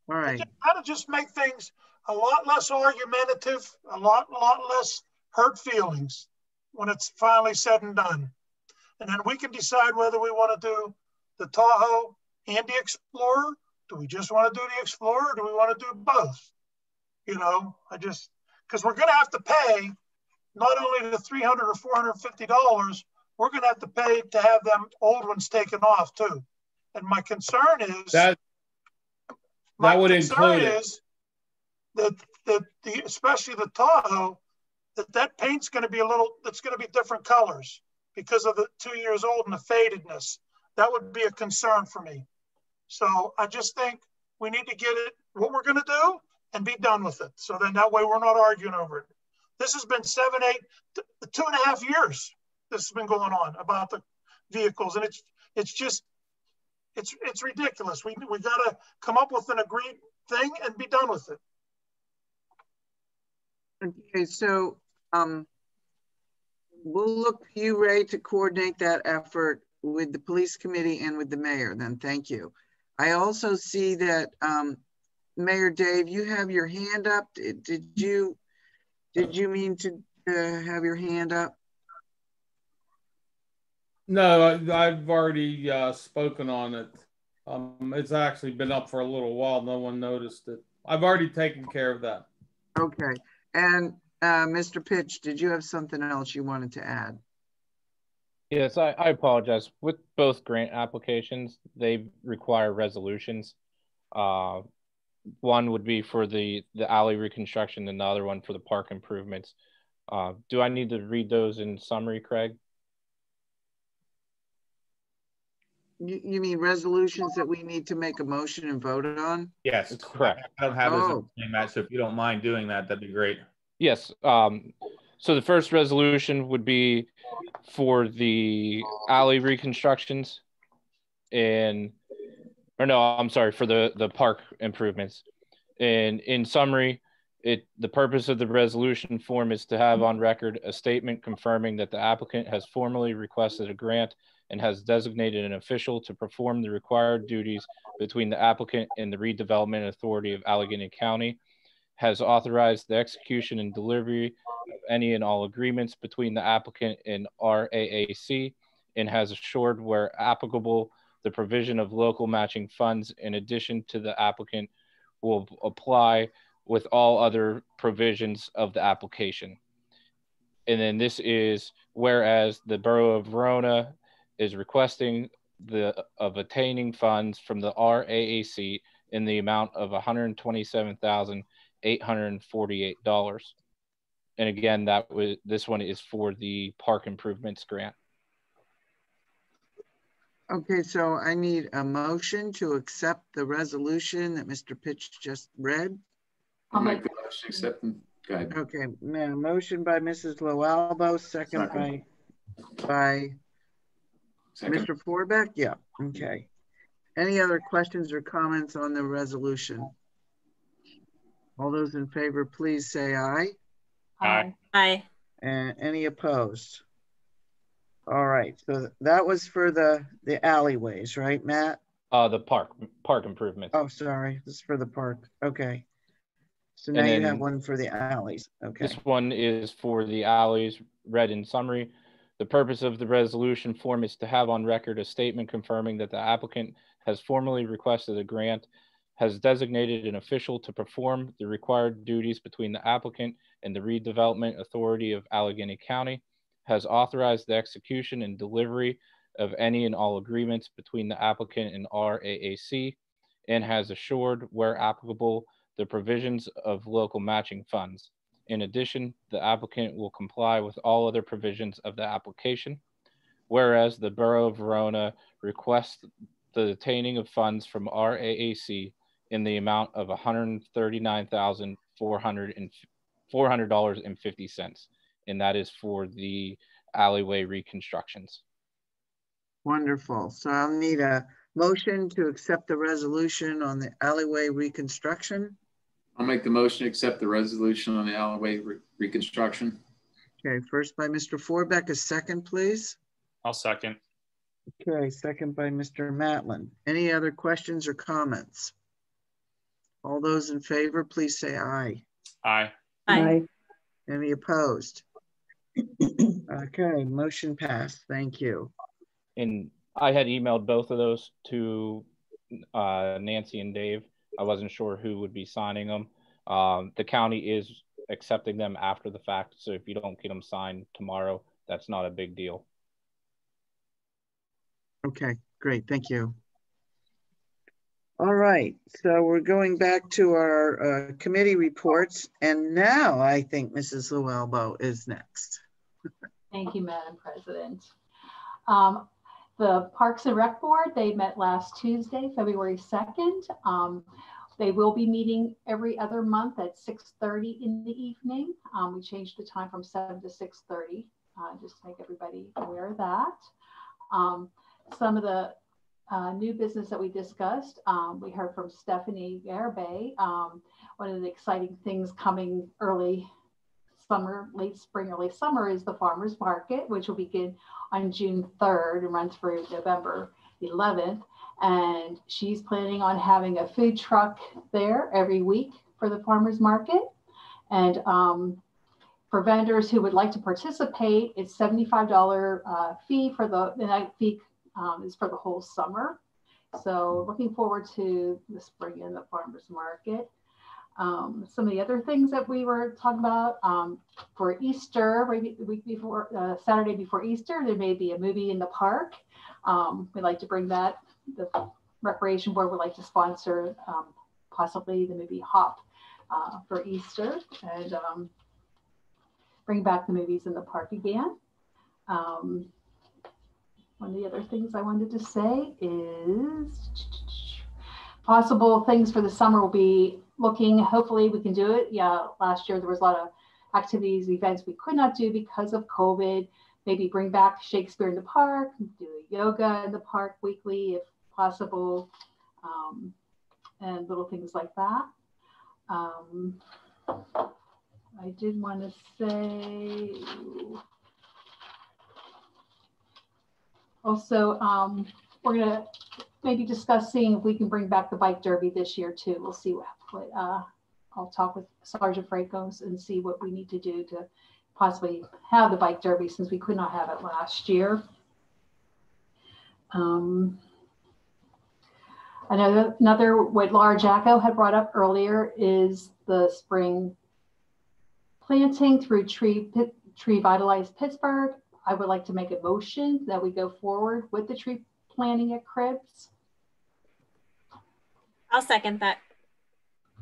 A: All right.
K: How to just make things a lot less argumentative, a lot less hurt feelings when it's finally said and done. And then we can decide whether we want to do the Tahoe and the Explorer. Do we just want to do the Explorer, or do we want to do both? You know, because we're going to have to pay not only the $300 or $450, we're going to have to pay to have them old ones taken off too. And my concern is
F: that would include
K: that especially the Tahoe, that paint's going to be it's going to be different colors because of the 2 years old and the fadedness. That would be a concern for me. So I just think we need to get it, what we're going to do, and be done with it. So then that way we're not arguing over it. This has been 2.5 years. This has been going on about the vehicles, and it's ridiculous. We got to come up with an agreed thing and be done with it.
A: Okay, so we'll look to you, Ray, to coordinate that effort with the police committee and with the mayor. Then thank you. I also see that Mayor Dave, you have your hand up. Did you mean to have your hand up?
F: No, I've already spoken on it. It's actually been up for a little while. No one noticed it. I've already taken care of that.
A: Okay. And Mr. Pitch, did you have something else you wanted to add?
P: Yes, I apologize. With both grant applications, they require resolutions. One would be for the alley reconstruction, and the other one for the park improvements. Do I need to read those in summary, Craig?
A: You mean resolutions that we need to make a motion and vote on?
L: Yes,
P: That's correct.
L: I don't have
A: Oh.
L: this, Matt, so if you don't mind doing that, that'd be great.
P: Yes. So the first resolution would be for the alley reconstructions or no, I'm sorry, for the park improvements. And in summary, the purpose of the resolution form is to have on record a statement confirming that the applicant has formally requested a grant and has designated an official to perform the required duties between the applicant and the redevelopment authority of Allegheny County, has authorized the execution and delivery of any and all agreements between the applicant and RAAC, and has assured where applicable the provision of local matching funds in addition to the applicant will apply with all other provisions of the application. And then this is whereas the Borough of Verona is requesting of attaining funds from the RAAC in the amount of $127,848. And again, this one is for the park improvements grant.
A: Okay, so I need a motion to accept the resolution that Mr. Pitch just read.
B: I'll make the motion accepting. Go ahead.
A: Okay, motion by Mrs. Loalbo, second by Mr. Forbeck. Yeah, okay. Any other questions or comments on the resolution? All those in favor, please say aye.
N: Aye. Aye.
A: And any opposed? All right, so that was for the alleyways, right, Matt?
P: The park improvements.
A: Oh, sorry, this is for the park. Okay. So now you have one for the alleys. Okay.
P: This one is for the alleys, read in summary. The purpose of the resolution form is to have on record a statement confirming that the applicant has formally requested a grant, has designated an official to perform the required duties between the applicant and the redevelopment authority of Allegheny County, has authorized the execution and delivery of any and all agreements between the applicant and RAAC, and has assured, where applicable, the provisions of local matching funds. In addition, the applicant will comply with all other provisions of the application. Whereas the Borough of Verona requests the attaining of funds from RAAC in the amount of $139,400.50, and that is for the alleyway reconstructions.
A: Wonderful. So I'll need a motion to accept the resolution on the alleyway reconstruction.
B: I'll make the motion to accept the resolution on the alleyway reconstruction.
A: Okay, first by Mr. Forbeck, a second, please.
E: I'll second.
A: Okay, second by Mr. Matlin. Any other questions or comments? All those in favor, please say aye.
E: Aye.
D: Aye.
A: Any opposed? Okay, motion passed. Thank you.
P: And I had emailed both of those to Nancy and Dave. I wasn't sure who would be signing them. The county is accepting them after the fact, so if you don't get them signed tomorrow, that's not a big deal.
A: Okay, great. Thank you. All right, so we're going back to our committee reports, and now I think Mrs. Luelbo is next.
J: Thank you, Madam President. The Parks and Rec Board, they met last Tuesday, February 2nd. They will be meeting every other month at 6:30 in the evening. We changed the time from 7 to 6:30, just to make everybody aware of that. Some of the new business that we discussed, we heard from Stephanie Garbe. One of the exciting things coming early summer, late spring, early summer is the Farmers Market, which will begin on June 3rd and run through November 11th. And she's planning on having a food truck there every week for the Farmers Market. And for vendors who would like to participate, it's $75 fee for the night fee is for the whole summer. So looking forward to the spring and the Farmers Market. Some of the other things that we were talking about for Easter, the week before, Saturday before Easter, there may be a movie in the park. We'd like to bring that. The Recreation Board would like to sponsor possibly the movie Hop for Easter and bring back the movies in the park again. One of the other things I wanted to say is possible things for the summer will be looking, hopefully we can do it. Yeah, last year there was a lot of activities, events we could not do because of COVID. Maybe bring back Shakespeare in the park, do yoga in the park weekly if possible, and little things like that. I did want to say, also, we're going to maybe discuss seeing if we can bring back the bike derby this year too. We'll see what I'll talk with Sergeant Fracos and see what we need to do to possibly have the bike derby since we could not have it last year. Another what Laura Jacko had brought up earlier is the spring planting through Tree Vitalize Pittsburgh. I would like to make a motion that we go forward with the tree planting at Cribs.
N: I'll second that.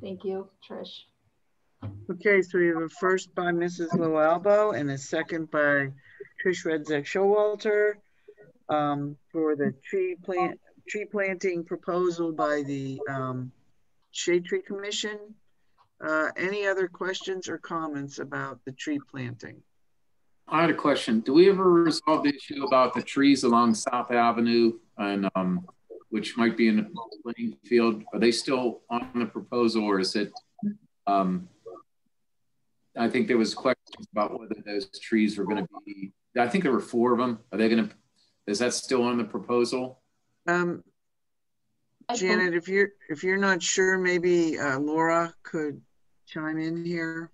J: Thank you, Trish.
A: Okay, so we have a first by Mrs. Loalbo and a second by Trish Redzek-Showalter for the tree planting proposal by the Shade Tree Commission. Any other questions or comments about the tree planting?
B: I had a question. Do we ever resolve the issue about the trees along South Avenue and which might be in the playing field? Are they still on the proposal, or is it? I think there was questions about whether those trees were going to be. I think there were 4 of them. Are they going to? Is that still on the proposal?
A: Janet, if you're not sure, maybe Laura could chime in here.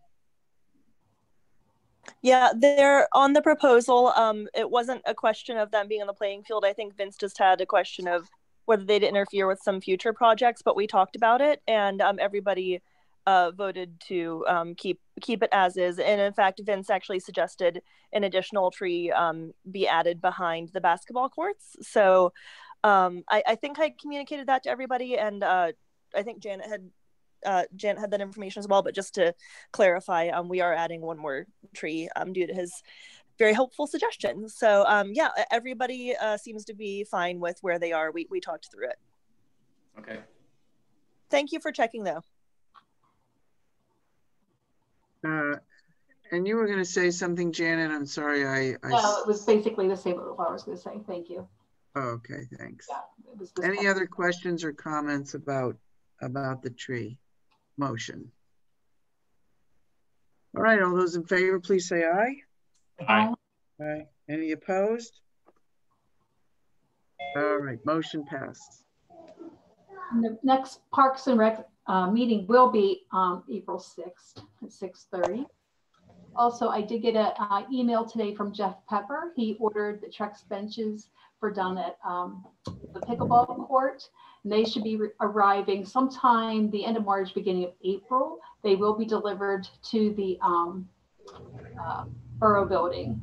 C: Yeah, they're on the proposal. It wasn't a question of them being on the playing field. I think Vince just had a question of whether they'd interfere with some future projects, but we talked about it, and everybody voted to keep it as is. And in fact, Vince actually suggested an additional tree be added behind the basketball courts. So I think I communicated that to everybody, and I think Janet had that information as well. But just to clarify, we are adding 1 more tree due to his very helpful suggestion. So yeah, everybody seems to be fine with where they are. We talked through it.
B: Okay.
C: Thank you for checking though.
J: And
A: you were going to say something, Janet. I'm sorry.
J: No, it was basically the same what I was going to say. Thank you.
A: Oh, okay, thanks.
J: Yeah, it was
A: any other questions or comments about the tree motion? All right, all those in favor, please say aye.
E: Aye.
A: Aye. Any opposed? All right, motion passed.
J: And the next Parks and Rec meeting will be April 6th at 6:30. Also, I did get an email today from Jeff Pepper. He ordered the Trex benches for down at the pickleball court. And they should be arriving sometime the end of March, beginning of April. They will be delivered to the borough building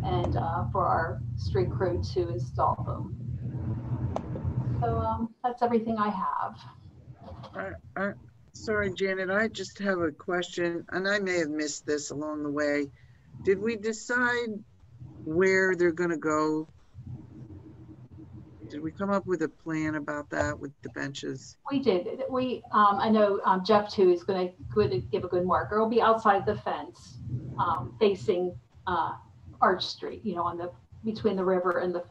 J: and for our street crew to install them. So that's everything I have.
A: Sorry, Janet, I just have a question, and I may have missed this along the way. Did we decide where they're going to go? Did we come up with a plan about that with the benches?
J: We did. I know Jeff too is going to give a good marker. It'll be outside the fence, facing Arch Street. You know, on the between the river and the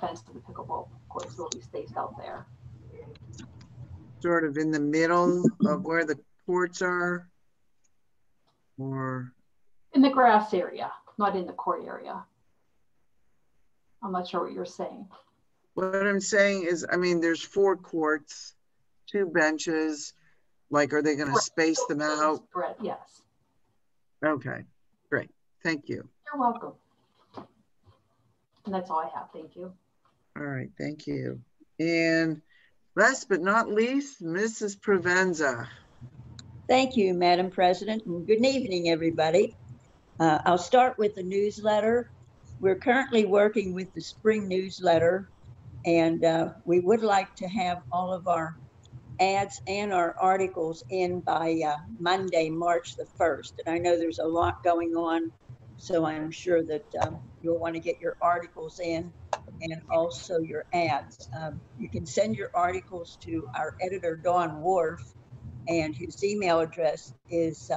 J: fence to the pickleball courts. Will be spaced out there.
A: Sort of in the middle of where the courts are, or
J: in the grass area, not in the court area. I'm not sure what you're saying.
A: What I'm saying is, I mean, there's 4 courts, 2 benches. Like, are they going to space them out?
J: Correct. Yes.
A: Okay, great. Thank you.
J: You're welcome. And that's all I have. Thank you.
A: All right, thank you. And last but not least, Mrs. Provenza.
D: Thank you, Madam President, and good evening, everybody. I'll start with the newsletter. We're currently working with the spring newsletter, and we would like to have all of our ads and our articles in by Monday, March the 1st. And I know there's a lot going on, so I'm sure that you'll want to get your articles in and also your ads. You can send your articles to our editor, Dawn Wharf, and his email address is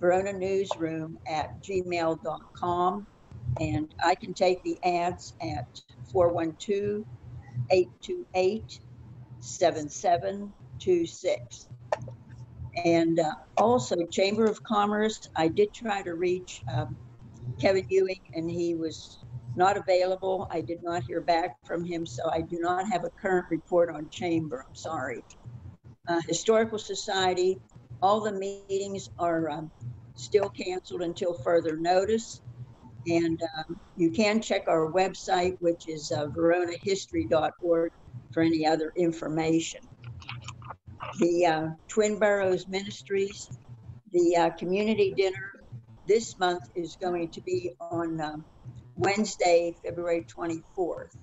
D: veronanewsroom@gmail.com. And I can take the ads at 412-828-7726. And also Chamber of Commerce, I did try to reach Kevin Ewing, and he was not available. I did not hear back from him, so I do not have a current report on Chamber. I'm sorry. Historical Society, all the meetings are still canceled until further notice. And you can check our website, which is veronahistory.org, for any other information. The Twin Boroughs Ministries, the community dinner this month is going to be on Wednesday, February 24th.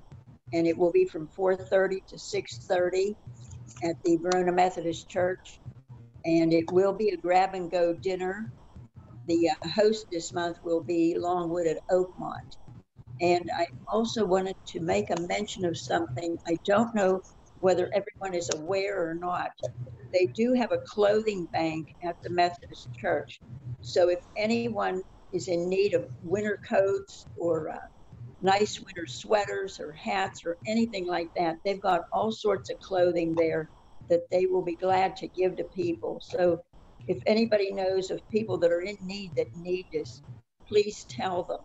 D: And it will be from 4:30 to 6:30 at the Verona Methodist Church. And it will be a grab and go dinner. The host this month will be Longwood at Oakmont. And I also wanted to make a mention of something. I don't know whether everyone is aware or not. They do have a clothing bank at the Methodist Church. So if anyone is in need of winter coats or nice winter sweaters or hats or anything like that, they've got all sorts of clothing there that they will be glad to give to people. So if anybody knows of people that are in need that need this, please tell them.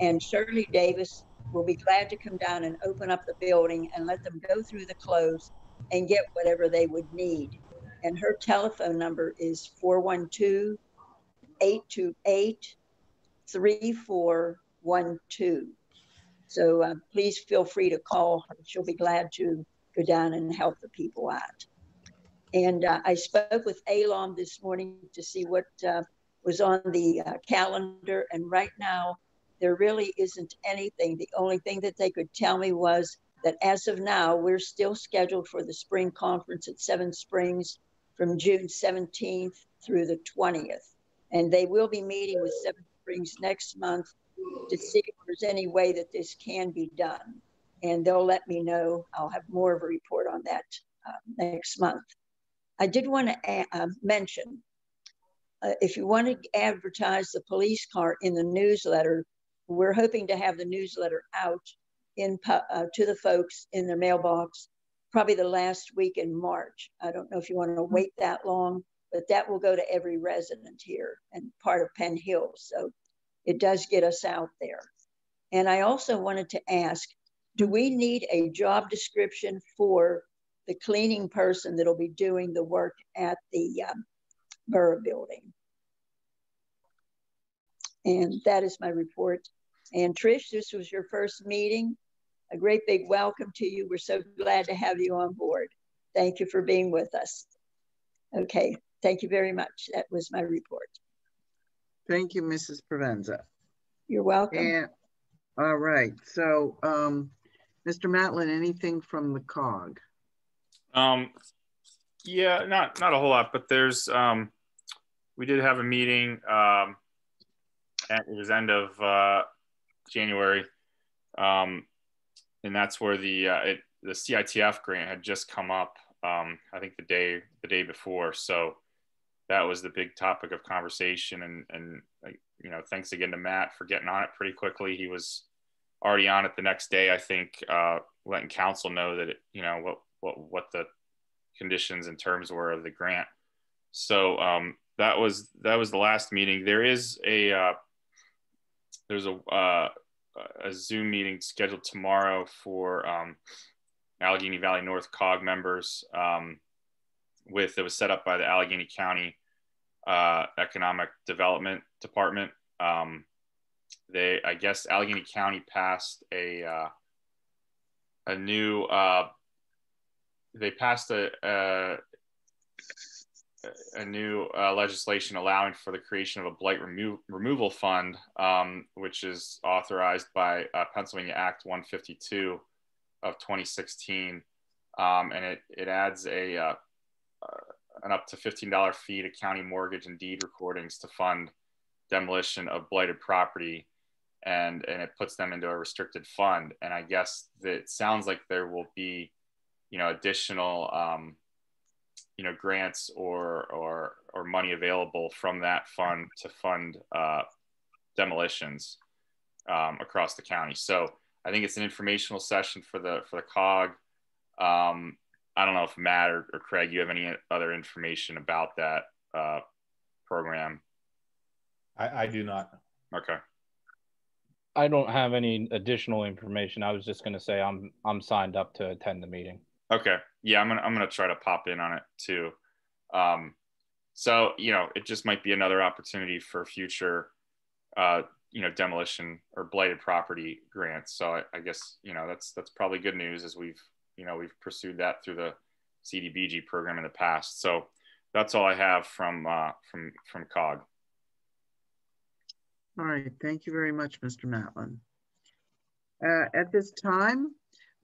D: And Shirley Davis will be glad to come down and open up the building and let them go through the clothes and get whatever they would need. And her telephone number is 412-828-3412. So please feel free to call her. She'll be glad to go down and help the people out. And I spoke with ALOM this morning to see what was on the calendar. And right now, there really isn't anything. The only thing that they could tell me was that as of now, we're still scheduled for the spring conference at Seven Springs from June 17th through the 20th. And they will be meeting with Seven Springs next month to see if there's any way that this can be done. And they'll let me know. I'll have more of a report on that next month. I did want to mention, if you want to advertise the police car in the newsletter, we're hoping to have the newsletter out to the folks in their mailbox probably the last week in March. I don't know if you want to wait that long, but that will go to every resident here and part of Penn Hills. So it does get us out there. And I also wanted to ask, do we need a job description for the cleaning person that'll be doing the work at the borough building? And that is my report. And Trish, this was your first meeting. A great big welcome to you. We're so glad to have you on board. Thank you for being with us. Okay, thank you very much. That was my report.
A: Thank you, Mrs. Provenza.
D: You're welcome.
A: And, all right, so Mr. Matlin, anything from the COG?
E: Yeah, not a whole lot, but there's we did have a meeting. It was end of January, and that's where the CITF grant had just come up. I think the day before. So that was the big topic of conversation. And you know, thanks again to Matt for getting on it pretty quickly. He was already on it the next day, I think, letting council know that you know what the conditions and terms were of the grant. So that was the last meeting. There's a Zoom meeting scheduled tomorrow for Allegheny Valley North COG members. It was set up by the Allegheny County Economic Development Department. I guess Allegheny County passed a new legislation allowing for the creation of a blight removal fund, which is authorized by Pennsylvania Act 152 of 2016, and it adds an up to $15 fee to county mortgage and deed recordings to fund demolition of blighted property. and it puts them into a restricted fund. And I guess that it sounds like there will be, additional, grants or money available from that fund to fund demolitions across the county. So I think it's an informational session for the COG. I don't know if Matt or Craig, you have any other information about that program?
L: I do not.
E: Okay.
P: I don't have any additional information. I was just going to say I'm signed up to attend the meeting.
E: Okay. Yeah, I'm gonna try to pop in on it too. So it just might be another opportunity for future demolition or blighted property grants. So I guess that's probably good news, as we've pursued that through the CDBG program in the past. So that's all I have from COG.
A: All right, thank you very much, Mr. Matlin. At this time,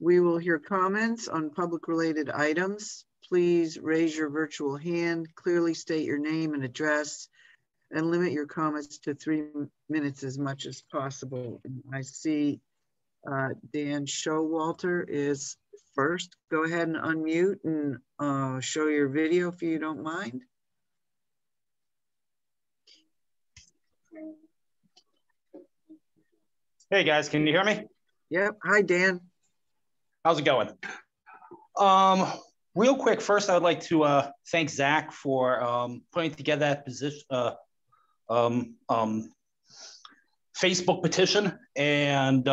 A: we will hear comments on public related items. Please raise your virtual hand, clearly state your name and address, and limit your comments to 3 minutes as much as possible. And I see Dan Showalter is first. Go ahead and unmute and show your video if you don't mind.
Q: Hey guys, can you hear me?
A: Yep. Hi, Dan.
Q: How's it going? Real quick, first I would like to thank Zach for putting together that position, Facebook petition and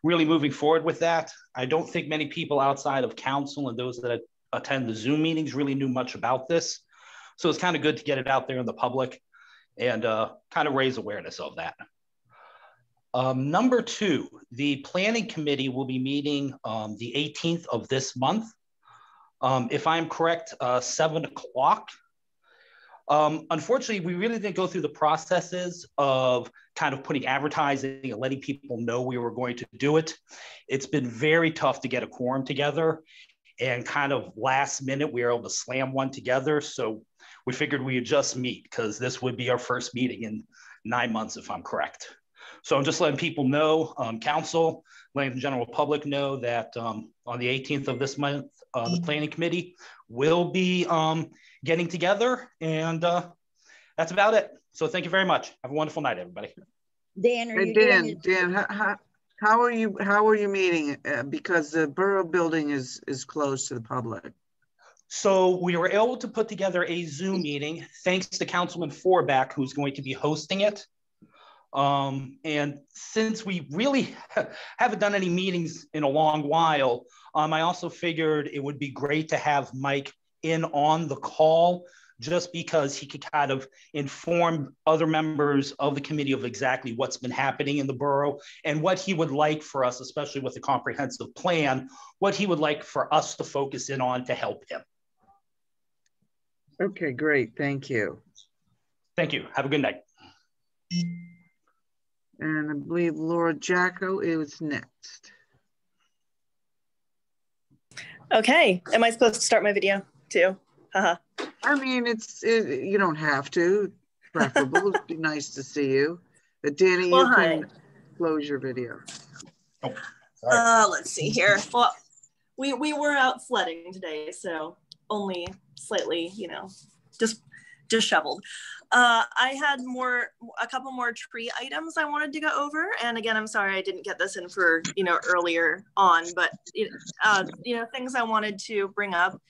Q: really moving forward with that. I don't think many people outside of council and those that attend the Zoom meetings really knew much about this. So it's kind of good to get it out there in the public and kind of raise awareness of that. Number two, the planning committee will be meeting the 18th of this month. If I'm correct, 7 o'clock. Unfortunately, we really didn't go through the processes of kind of putting advertising and letting people know we were going to do it. It's been very tough to get a quorum together, and kind of last minute, we were able to slam one together. So we figured we would just meet because this would be our first meeting in 9 months, if I'm correct. So I'm just letting people know, council, letting the general public know that on the 18th of this month, the planning committee will be getting together, and that's about it. So thank you very much. Have a wonderful night, everybody.
D: Dan, are you
A: Dan, how are you meeting? Because the borough building is closed to the public.
Q: So we were able to put together a Zoom meeting, thanks to Councilman Forback, who's going to be hosting it. And since we really haven't done any meetings in a long while, I also figured it would be great to have Mike in on the call, just because he could kind of inform other members of the committee of exactly what's been happening in the borough and what he would like for us, especially with the comprehensive plan, what he would like for us to focus in on to help him.
A: Okay, great. Thank you.
Q: Thank you. Have a good night.
A: And I believe Laura Jacko is next.
C: Okay. Am I supposed to start my video too? Haha.
A: I mean, you don't have to. Preferable. It'd be nice to see you. But Danny, you can close your video.
Q: Oh,
C: let's see here. Well, we were out sledding today, so only slightly, just disheveled. I had a couple more tree items I wanted to go over. And again, I'm sorry I didn't get this in for, earlier on, but, things I wanted to bring up.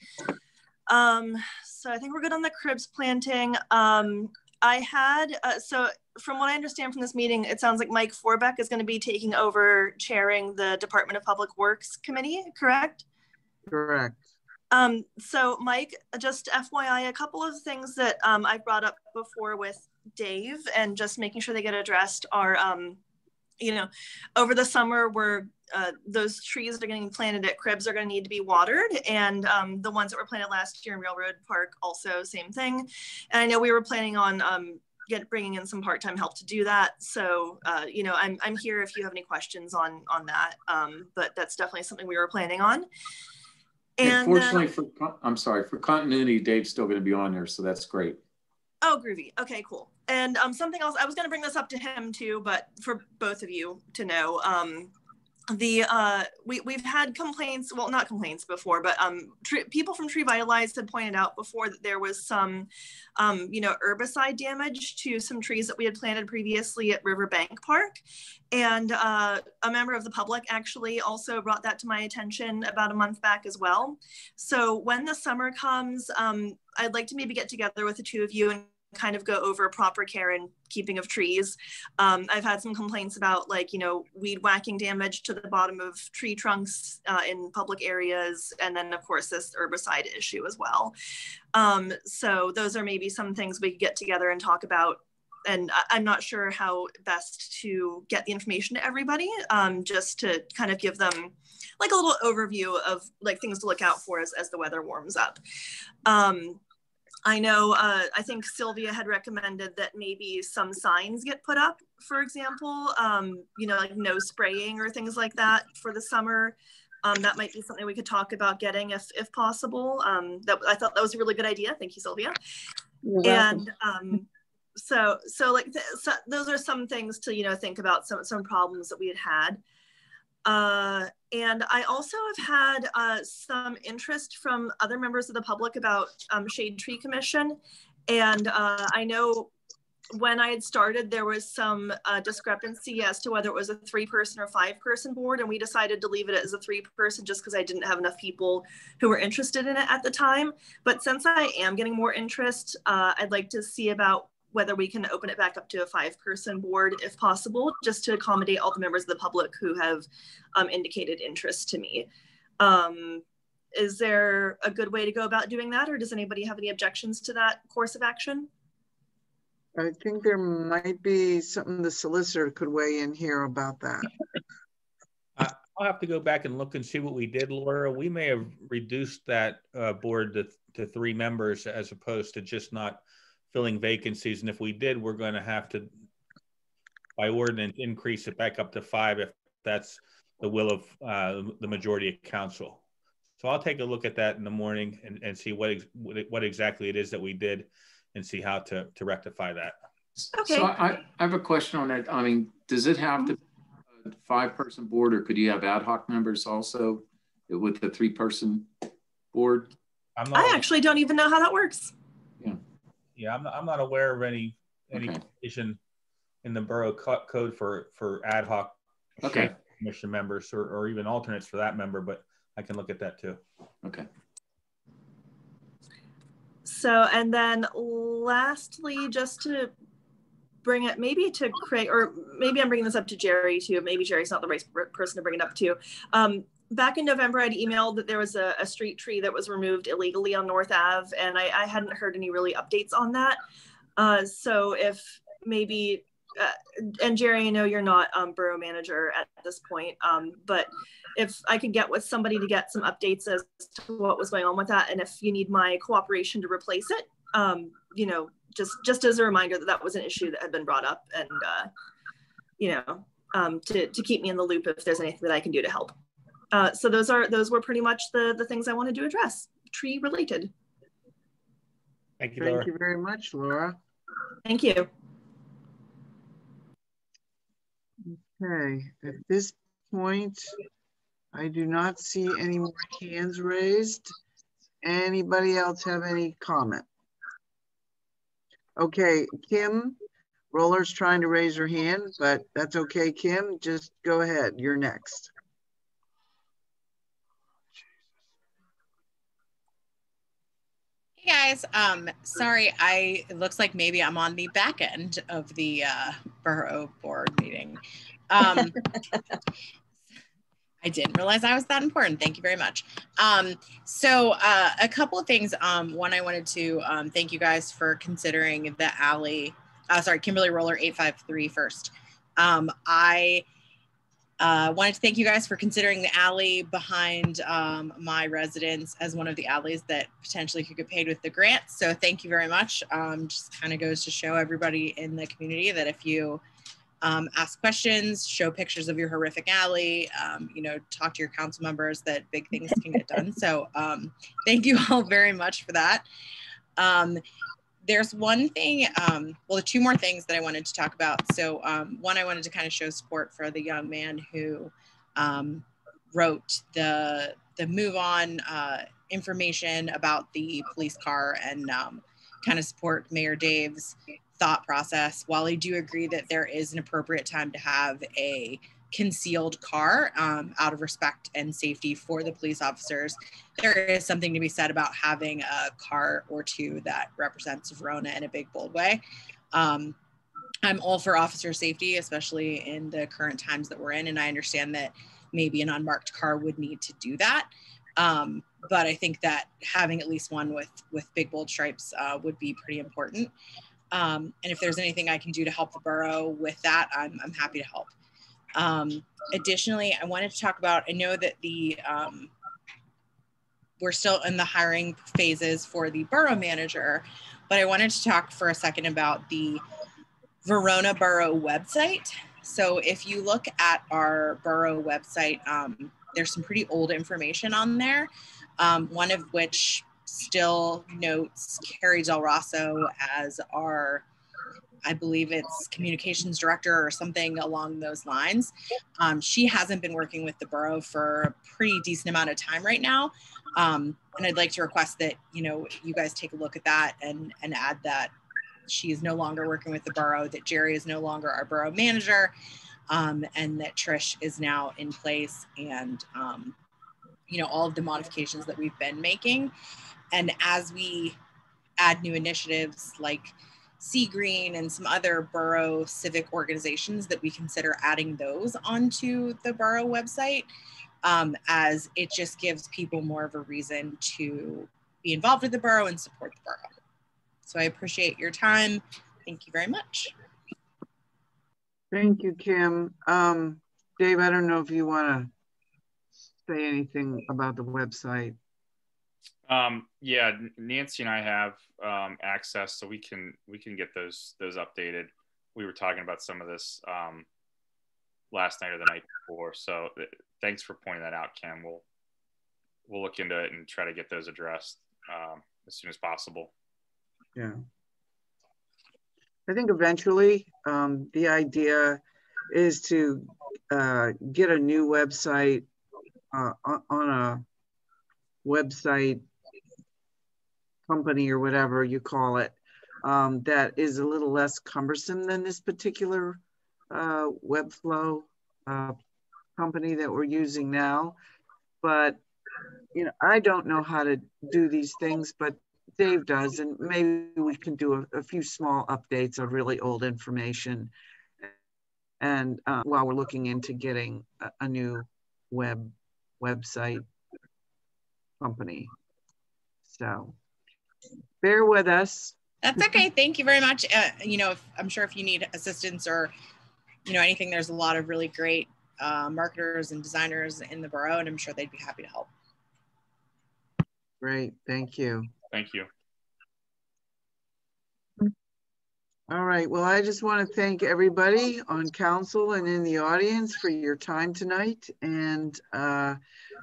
C: So I think we're good on the cribs planting. I had, so from what I understand from this meeting, it sounds like Mike Forbeck is going to be taking over chairing the Department of Public Works Committee, correct?
A: Correct.
C: So Mike, just FYI, a couple of things that I brought up before with Dave and just making sure they get addressed are, over the summer those trees that are getting planted at cribs are going to need to be watered, and the ones that were planted last year in Railroad Park also same thing. And I know we were planning on bringing in some part-time help to do that. So I'm here if you have any questions on that, but that's definitely something we were planning on. And
B: fortunately, for continuity, Dave's still going to be on there, so that's great.
C: Oh, groovy. Okay, cool. And something else, I was going to bring this up to him too, but for both of you to know, we've had complaints, well, not complaints before, but people from Tree Vitalize had pointed out before that there was some, herbicide damage to some trees that we had planted previously at Riverbank Park. And a member of the public actually also brought that to my attention about a month back as well. So when the summer comes, I'd like to maybe get together with the two of you and kind of go over proper care and keeping of trees. I've had some complaints about weed whacking damage to the bottom of tree trunks in public areas. And then of course this herbicide issue as well. So those are maybe some things we could get together and talk about. And I'm not sure how best to get the information to everybody, just to kind of give them like a little overview of like things to look out for as the weather warms up. I know, I think Sylvia had recommended that maybe some signs get put up, for example, like no spraying or things like that for the summer. That might be something we could talk about getting if possible. I thought that was a really good idea. Thank you, Sylvia.
D: You're welcome.
C: And so those are some things to, think about, some problems that we had. And I also have had some interest from other members of the public about Shade Tree Commission. And I know when I had started, there was some discrepancy as to whether it was a 3-person or 5-person board. And we decided to leave it as a 3-person just because I didn't have enough people who were interested in it at the time. But since I am getting more interest, I'd like to see about whether we can open it back up to a 5-person board if possible, just to accommodate all the members of the public who have indicated interest to me. Is there a good way to go about doing that, or does anybody have any objections to that course of action?
A: I think there might be something the solicitor could weigh in here about that.
L: I'll have to go back and look and see what we did, Laura. We may have reduced that board to 3 members as opposed to just not filling vacancies. And if we did, we're going to have to, by ordinance, increase it back up to 5 if that's the will of the majority of council. So I'll take a look at that in the morning and see what exactly it is that we did and see how to rectify that.
C: Okay.
B: So I have a question on that. I mean, does it have to be a 5-person board, or could you have ad hoc members also with the 3-person board?
C: I actually don't even know how that works.
L: Yeah, I'm not aware of any provision in the borough code for ad hoc commission members or even alternates for that member, but I can look at that too.
B: Okay.
C: So, and then lastly, just to bring it maybe to Craig, or maybe I'm bringing this up to Jerry too. Maybe Jerry's not the right person to bring it up to. Back in November, I'd emailed that there was a street tree that was removed illegally on North Ave, and I hadn't heard any really updates on that. So if maybe, and Jerry, I know you're not borough manager at this point, but if I could get with somebody to get some updates as to what was going on with that, and if you need my cooperation to replace it, just as a reminder that that was an issue that had been brought up, and to keep me in the loop if there's anything that I can do to help. So those were pretty much the things I wanted to address, tree related.
L: Thank you, Laura.
A: Thank you very much, Laura.
C: Thank you.
A: Okay, at this point, I do not see any more hands raised. Anybody else have any comment? Okay, Kim, Roller's trying to raise her hand, but that's okay, Kim. Just go ahead. You're next.
R: Hey guys, sorry, it looks like maybe I'm on the back end of the borough board meeting. I didn't realize I was that important. Thank you very much. So a couple of things. One, I wanted to thank you guys for considering the alley, Kimberly Roller 853 first. I wanted to thank you guys for considering the alley behind my residence as one of the alleys that potentially could get paid with the grant. So thank you very much. Just kind of goes to show everybody in the community that if you ask questions, show pictures of your horrific alley, talk to your council members, that big things can get done. So thank you all very much for that. there's one thing, well, two more things that I wanted to talk about. So one, I wanted to kind of show support for the young man who wrote the move on information about the police car and kind of support Mayor Dave's thought process. While I do agree that there is an appropriate time to have a concealed car out of respect and safety for the police officers, there is something to be said about having a car or two that represents Verona in a big, bold way. I'm all for officer safety, especially in the current times that we're in, and I understand that maybe an unmarked car would need to do that. But I think that having at least one with big, bold stripes would be pretty important. And if there's anything I can do to help the borough with that, I'm happy to help. Additionally, I wanted to talk about, I know that we're still in the hiring phases for the borough manager, but I wanted to talk for a second about the Verona Borough website. So if you look at our borough website, there's some pretty old information on there. One of which still notes Carrie Del Rosso as our, I believe it's communications director or something along those lines. She hasn't been working with the borough for a pretty decent amount of time right now. And I'd like to request that, you guys take a look at that and add that she is no longer working with the borough, that Jerry is no longer our borough manager, and that Trish is now in place, and, all of the modifications that we've been making. And as we add new initiatives like Sea Green and some other borough civic organizations, that we consider adding those onto the borough website, as it just gives people more of a reason to be involved with the borough and support the borough. So I appreciate your time. Thank you very much.
A: Thank you, Kim. Dave, I don't know if you want to say anything about the website.
E: Yeah, Nancy and I have access, so we can get those updated. We were talking about some of this last night or the night before, so thanks for pointing that out, Kim. We'll look into it and try to get those addressed as soon as possible.
A: Yeah, I think eventually the idea is to get a new website on a website company or whatever you call it, that is a little less cumbersome than this particular Webflow company that we're using now. But I don't know how to do these things, but Dave does, and maybe we can do a few small updates of really old information, and while we're looking into getting a new website company. So bear with us.
R: That's okay. Thank you very much. I'm sure if you need assistance or anything, there's a lot of really great marketers and designers in the borough, and I'm sure they'd be happy to help.
A: Great, thank you.
E: Thank you.
A: All right, well, I just want to thank everybody on council and in the audience for your time tonight, and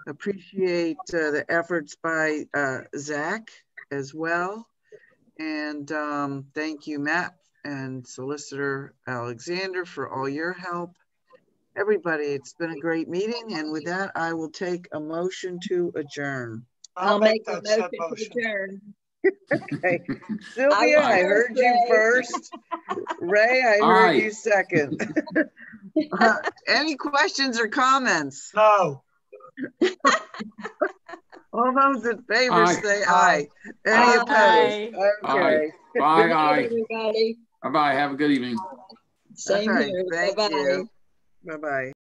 A: appreciate the efforts by Zach as well. And thank you, Matt and Solicitor Alexander, for all your help. Everybody, it's been a great meeting, and with that, I will take a motion to adjourn.
K: I'll make that said motion.
D: To adjourn.
A: Okay, Sylvia, I heard you first. Ray, I heard you second. Any questions or comments?
K: No.
A: All those in favor say aye. Any opposed? Okay.
B: Bye. Bye.
D: Everybody.
B: Bye. Have a good evening.
D: Same
A: All right,
D: here.
A: thank
D: Bye-bye.
A: you. Bye-bye.